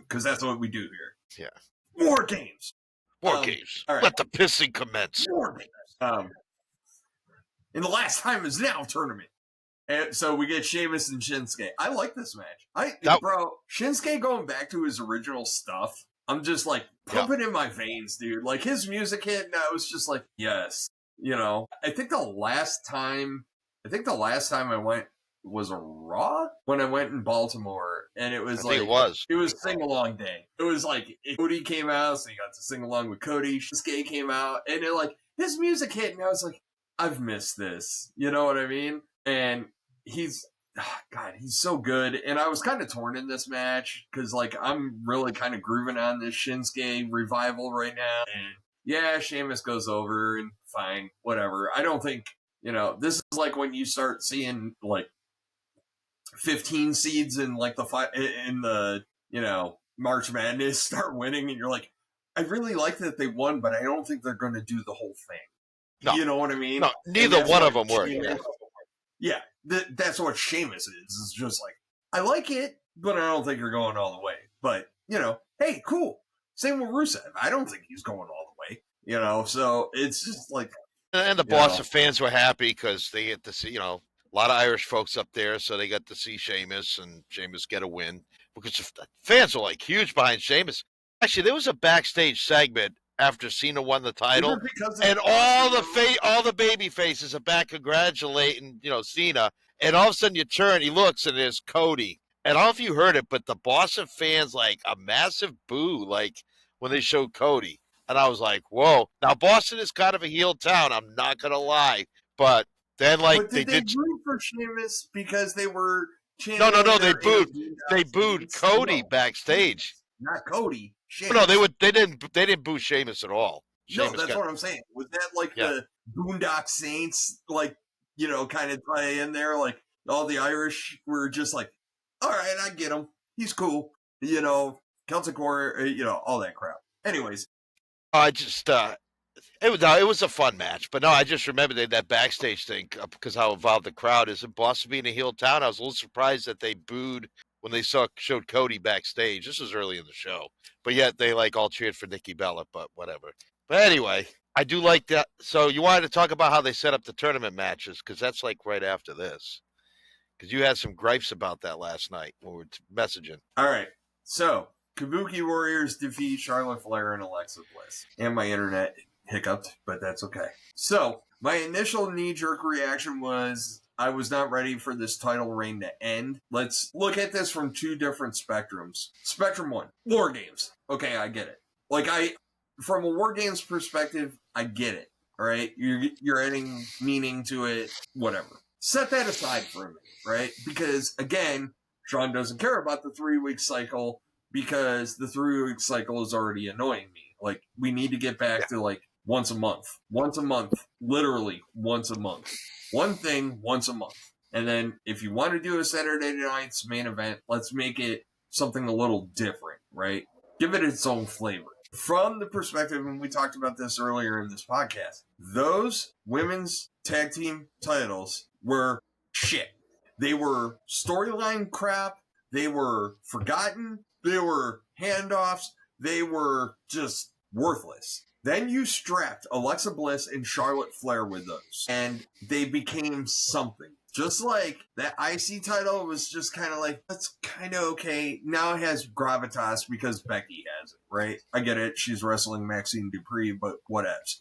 [SPEAKER 2] because that's what we do here.
[SPEAKER 1] Yeah.
[SPEAKER 2] More games.
[SPEAKER 1] All right. Let the pissing commence.
[SPEAKER 2] More games. And the last time is now tournament. And so we get Sheamus and Shinsuke. I like this match. Bro, Shinsuke going back to his original stuff. I'm just like pumping in my veins, dude. Like his music hit, and I was just like, yes. I think the last time I went was a Raw when I went in Baltimore, and it was it was sing along day. It was like Cody came out, so you got to sing along with Cody. Shinsuke came out, and it like his music hit, and I was like, I've missed this. You know what I mean? And he's so good. And I was kind of torn in this match because, like, I'm really kind of grooving on this Shinsuke revival right now. And yeah, Sheamus goes over and fine, whatever. I don't think, this is like when you start seeing, like, 15 seeds in, like, the March Madness start winning. And you're like, I really like that they won, but I don't think they're going to do the whole thing.
[SPEAKER 1] No.
[SPEAKER 2] You know what I mean?
[SPEAKER 1] No, neither one of them were.
[SPEAKER 2] Yeah, that's what Sheamus is. It's just like, I like it, but I don't think you're going all the way. But, hey, cool. Same with Rusev. I don't think he's going all the way. So it's just like.
[SPEAKER 1] And the Boston fans were happy because they get to see, a lot of Irish folks up there, so they got to see Sheamus and Sheamus get a win. Because the fans were like huge behind Sheamus. Actually, there was a backstage segment after Cena won the title, and all the baby faces are back congratulating, Cena. And all of a sudden you turn, he looks, and there's Cody. And I don't know if you heard it, but the Boston fans, like, a massive boo, like, when they showed Cody. And I was like, whoa. Now, Boston is kind of a heel town, I'm not going to lie. But then, like,
[SPEAKER 2] but did they root for Sheamus because they were
[SPEAKER 1] chanting? No, they booed Cody backstage.
[SPEAKER 2] Not Cody. Sheamus.
[SPEAKER 1] No, they didn't boo Sheamus at all.
[SPEAKER 2] Sheamus that's what I'm saying. Was that like the Boondock Saints, like, kind of tie in there? Like all the Irish were just like, all right, I get him. He's cool. Celtic Warrior, all that crap. Anyways.
[SPEAKER 1] I just it was a fun match, but no, I just remember that backstage thing because how involved the crowd is. In Boston being a heel town, I was a little surprised that they booed when they showed Cody backstage. This was early in the show, but yet they all cheered for Nikki Bella. But whatever. But anyway, I do like that. So you wanted to talk about how they set up the tournament matches because that's right after this. Because you had some gripes about that last night when we were messaging.
[SPEAKER 2] All right, so Kabuki Warriors defeat Charlotte Flair and Alexa Bliss, and my internet hiccuped, but that's okay. So, my initial knee-jerk reaction was I was not ready for this title reign to end. Let's look at this from two different spectrums. Spectrum 1, War Games. Okay, I get it. From a War Games perspective, I get it, all right? You're adding meaning to it, whatever. Set that aside for a minute, right? Because, again, Sean doesn't care about the 3-week cycle because the 3-week cycle is already annoying me. We need to get back to, once a month, literally once a month. One thing once a month. And then if you want to do a Saturday night's main event, let's make it something a little different, right? Give it its own flavor. From the perspective, and we talked about this earlier in this podcast, those women's tag team titles were shit. They were storyline crap. They were forgotten. They were handoffs. They were just worthless. Then you strapped Alexa Bliss and Charlotte Flair with those, and they became something. Just like that IC title was just kind of that's kind of okay. Now it has gravitas because Becky has it, right? I get it. She's wrestling Maxine Dupree, but whatevs.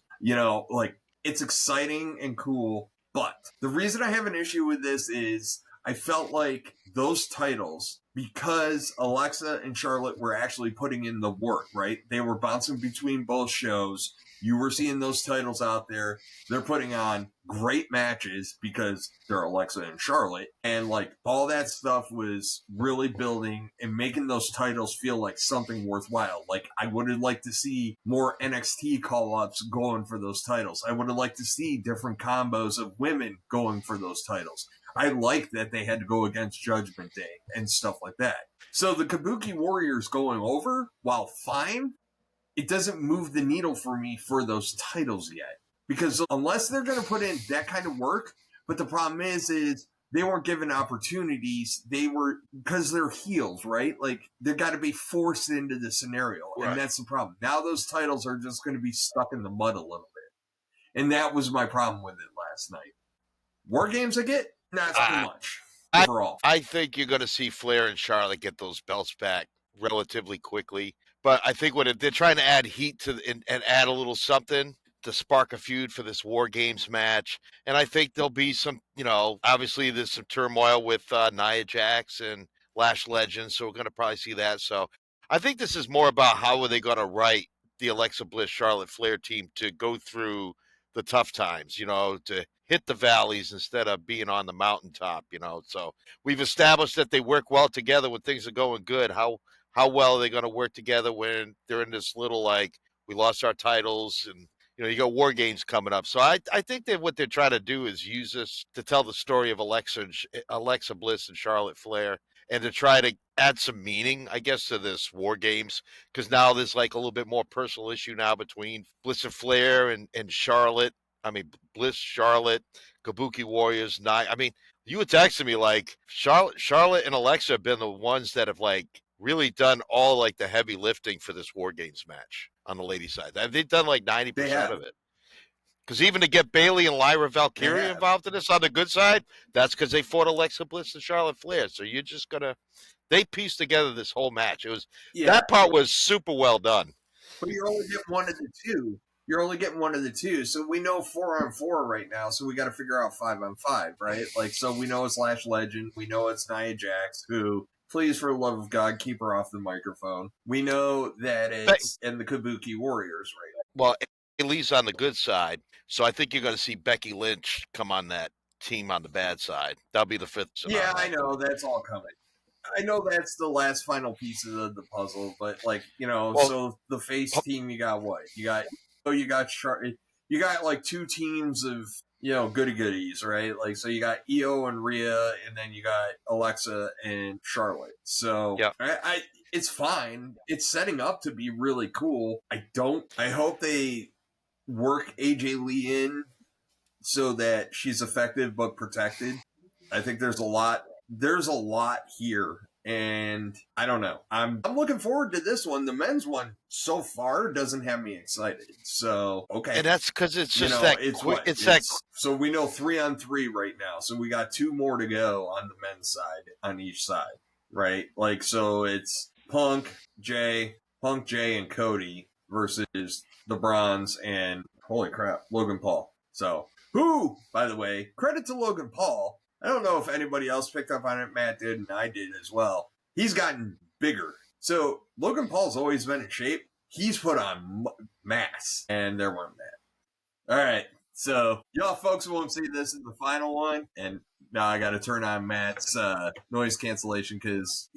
[SPEAKER 2] It's exciting and cool, but the reason I have an issue with this is I felt like those titles, because Alexa and Charlotte were actually putting in the work, right? They were bouncing between both shows. You were seeing those titles out there. They're putting on great matches because they're Alexa and Charlotte. And all that stuff was really building and making those titles feel like something worthwhile. I would have liked to see more NXT call-ups going for those titles. I would have liked to see different combos of women going for those titles. I like that they had to go against Judgment Day and stuff like that. So the Kabuki Warriors going over, while fine, it doesn't move the needle for me for those titles yet. Because unless they're going to put in that kind of work, but the problem is they weren't given opportunities. Because they're heels, right? They got to be forced into the scenario. Right. And that's the problem. Now those titles are just going to be stuck in the mud a little bit. And that was my problem with it last night. War Games I get, not too much overall.
[SPEAKER 1] I think you're going to see Flair and Charlotte get those belts back relatively quickly. But I think if they're trying to add heat to and add a little something to spark a feud for this War Games match, and I think there'll be some, obviously there's some turmoil with Nia Jax and Lash Legends, so we're going to probably see that. So I think this is more about how are they going to write the Alexa Bliss Charlotte Flair team to go through the tough times, to hit the valleys instead of being on the mountaintop, So we've established that they work well together when things are going good. How well are they going to work together when they're in this little, we lost our titles and, you got War Games coming up. So I think that what they're trying to do is use this to tell the story of Alexa Bliss and Charlotte Flair and to try to add some meaning, I guess, to this War Games. Because now there's a little bit more personal issue now between Bliss and Flair and Charlotte. I mean, Bliss, Charlotte, Kabuki Warriors, you were texting me Charlotte and Alexa have been the ones that have really done all the heavy lifting for this War Games match on the ladies' side. They've done 90% of it. Because even to get Bayley and Lyra Valkyria involved in this on the good side, that's because they fought Alexa Bliss and Charlotte Flair. So you're just they pieced together this whole match. That part was super well done.
[SPEAKER 2] But you're only getting one of the two. You're only getting one of the two. So we know 4-on-4 right now. So we got to figure out 5-on-5, right? So we know it's Lash Legend. We know it's Nia Jax, who, please, for the love of God, keep her off the microphone. We know that it's and the Kabuki Warriors right now.
[SPEAKER 1] Well, at least on the good side. So I think you're going to see Becky Lynch come on that team on the bad side. That'll be the fifth scenario.
[SPEAKER 2] Yeah, I know. That's all coming. I know that's the last final piece of the puzzle, but so the face team, you got what? You got two teams of goody goodies, right? Like, so you got Io and Rhea, and then you got Alexa and Charlotte. So
[SPEAKER 1] Yeah.
[SPEAKER 2] it's fine. It's setting up to be really cool. I hope they work AJ Lee in so that she's effective but protected. I think there's a lot here, and I don't know. I'm looking forward to this one. The men's one so far doesn't have me excited. So okay,
[SPEAKER 1] And that's because it's just
[SPEAKER 2] so we know 3-on-3 right now. So we got 2 more to go on the men's side on each side, right? Like, so it's Punk, Jay, and Cody versus the Bronze and holy crap, Logan Paul. So who, by the way, credit to Logan Paul. I don't know if anybody else picked up on it. Matt did, and I did as well. He's gotten bigger. So Logan Paul's always been in shape. He's put on mass, and there went that. All right. So y'all folks won't see this in the final one, and now I got to turn on Matt's noise cancellation because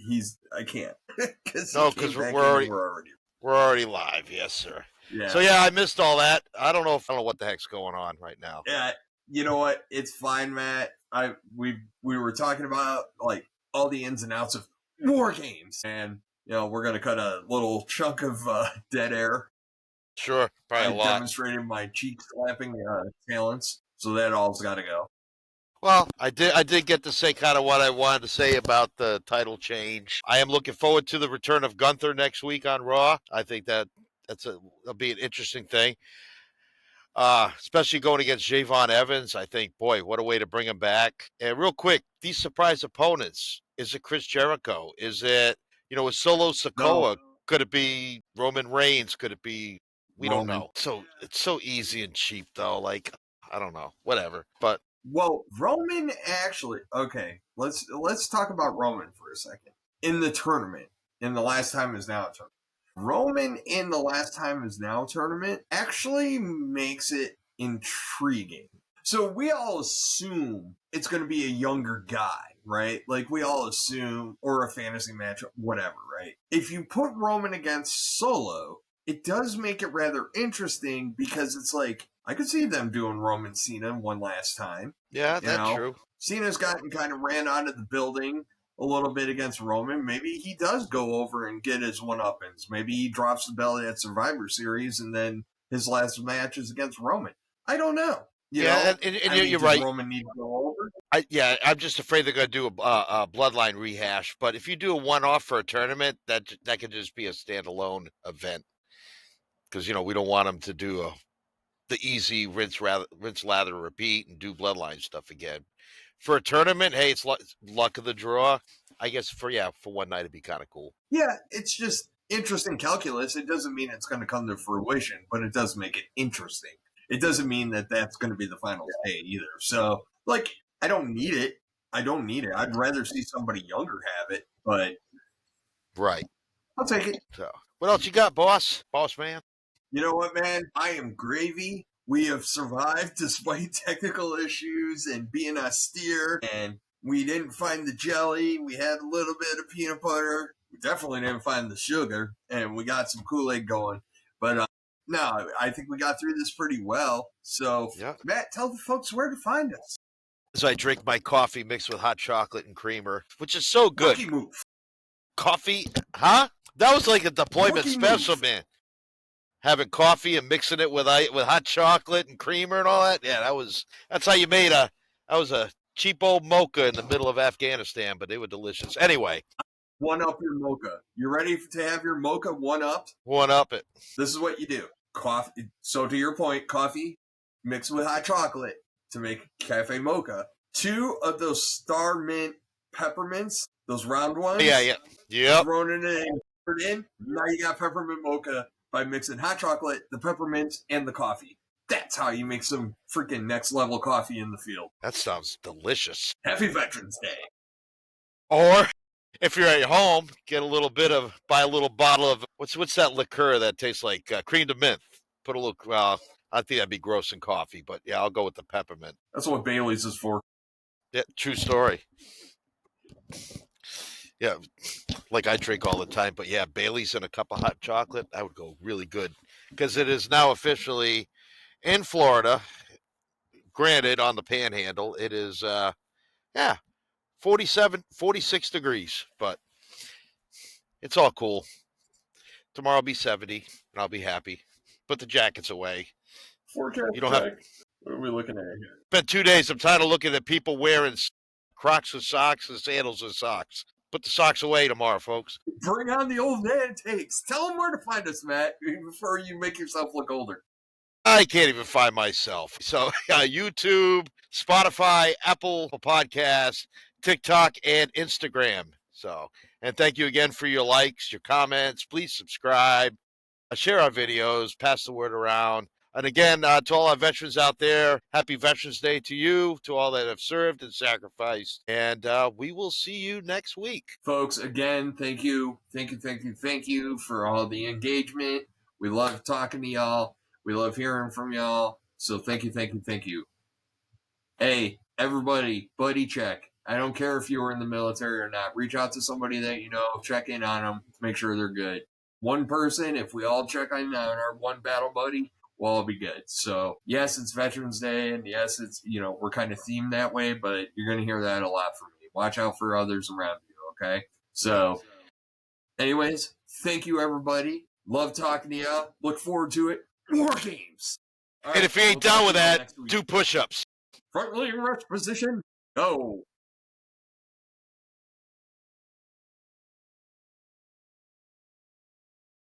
[SPEAKER 2] I can't.
[SPEAKER 1] Because we're already live. Yes, sir.
[SPEAKER 2] Yeah.
[SPEAKER 1] So yeah, I missed all that. I don't know what the heck's going on right now.
[SPEAKER 2] Yeah. You know what? It's fine, Matt. We were talking about like all the ins and outs of war games, and we're gonna cut a little chunk of dead air.
[SPEAKER 1] Sure, probably a lot.
[SPEAKER 2] Demonstrated my cheek slapping talents, so that all's got to go.
[SPEAKER 1] Well, I did get to say kind of what I wanted to say about the title change. I am looking forward to the return of Gunther next week on Raw. I think that'll be an interesting thing. Especially going against Javon Evans. I think, boy, what a way to bring him back. And real quick, these surprise opponents. Is it Chris Jericho? Is it, is Solo Sikoa? No. Could it be Roman Reigns? Could it be, we don't know. So it's so easy and cheap though. Like, I don't know, whatever. But
[SPEAKER 2] well, Roman actually, okay, let's talk about Roman for a second. In the tournament, in the Last Time Is Now tournament. Roman in the Last Time Is Now tournament actually makes it intriguing. So we all assume it's going to be a younger guy, right? Like we all assume, or a fantasy match, whatever, right? If you put Roman against Solo, it does make it rather interesting because it's like, I could see them doing Roman Cena one last time.
[SPEAKER 1] Yeah, that's true.
[SPEAKER 2] Cena's gotten kind of ran out of the building a little bit against Roman. Maybe he does go over and get his one-uppings. Maybe he drops the belt at Survivor Series and then his last match is against Roman. I don't know.
[SPEAKER 1] You're right.
[SPEAKER 2] Roman need to go over?
[SPEAKER 1] I'm just afraid they're going to do a bloodline rehash. But if you do a one-off for a tournament, that could just be a standalone event. Because, we don't want them to do the easy rinse, lather, repeat, and do bloodline stuff again. For a tournament, hey, it's luck of the draw. I guess for one night it'd be kind of cool.
[SPEAKER 2] Yeah, it's just interesting calculus. It doesn't mean it's going to come to fruition, but it does make it interesting. It doesn't mean that that's going to be the final day either. So, like, I don't need it. I'd rather see somebody younger have it, but
[SPEAKER 1] right,
[SPEAKER 2] I'll take it.
[SPEAKER 1] So, what else you got, boss man?
[SPEAKER 2] You know what, man? I am gravy. We have survived despite technical issues and being austere, and we didn't find the jelly. We had a little bit of peanut butter. We definitely didn't find the sugar, and we got some Kool-Aid going. But no, I think we got through this pretty well. So, yeah. Matt, tell the folks where to find us.
[SPEAKER 1] So I drink my coffee mixed with hot chocolate and creamer, which is so good.
[SPEAKER 2] Rookie move.
[SPEAKER 1] Coffee, huh? That was like a deployment
[SPEAKER 2] Rookie
[SPEAKER 1] special,
[SPEAKER 2] move.
[SPEAKER 1] Man. Having coffee and mixing it with hot chocolate and creamer and all that. Yeah, that's how you made that was a cheap old mocha in the middle of Afghanistan, but they were delicious. Anyway.
[SPEAKER 2] One up your mocha. You ready to have your mocha one up?
[SPEAKER 1] One up it.
[SPEAKER 2] This is what you do. Coffee. So to your point, coffee mixed with hot chocolate to make cafe mocha. 2 of those Star Mint peppermints, those round ones.
[SPEAKER 1] Yeah. Yep.
[SPEAKER 2] Thrown in. Now you got peppermint mocha by mixing hot chocolate, the peppermint, and the coffee. That's how you make some freaking next level coffee in the field.
[SPEAKER 1] That sounds delicious.
[SPEAKER 2] Happy Veterans Day.
[SPEAKER 1] Or if you're at home, buy a little bottle of what's that liqueur that tastes like cream de menthe. Put a little. Well, I think that'd be gross in coffee, but yeah, I'll go with the peppermint.
[SPEAKER 2] That's what Bailey's is for.
[SPEAKER 1] Yeah, true story. Yeah, like I drink all the time, but yeah, Bailey's and a cup of hot chocolate, that would go really good because it is now officially in Florida. Granted, on the Panhandle, it is 46 degrees, but it's all cool. Tomorrow will be 70, and I'll be happy. Put the jackets away.
[SPEAKER 2] Forecast
[SPEAKER 1] You don't
[SPEAKER 2] check.
[SPEAKER 1] have.
[SPEAKER 2] What are we looking at here?
[SPEAKER 1] Been 2 days. I'm tired of looking at people wearing Crocs with socks and sandals with socks. Put the socks away tomorrow, folks.
[SPEAKER 2] Bring on the old man takes. Tell them where to find us, Matt, before you make yourself look older.
[SPEAKER 1] I can't even find myself. So YouTube, Spotify, Apple Podcasts, TikTok, and Instagram. So, and thank you again for your likes, your comments. Please subscribe, share our videos, pass the word around. And again, to all our veterans out there, happy Veterans Day to you, to all that have served and sacrificed. And we will see you next week.
[SPEAKER 2] Folks, again, thank you for all the engagement. We love talking to y'all. We love hearing from y'all. So thank you. Hey, everybody, buddy check. I don't care if you were in the military or not. Reach out to somebody that you know, check in on them, make sure they're good. One person, if we all check in on our one battle buddy, we'll all be good. So, yes, it's Veterans Day, and yes, it's, we're kind of themed that way, but you're going to hear that a lot from me. Watch out for others around you, okay? So, anyways, thank you, everybody. Love talking to you. Look forward to it. War games.
[SPEAKER 1] And if you ain't done with that, do push-ups.
[SPEAKER 2] Front leg rush position, go.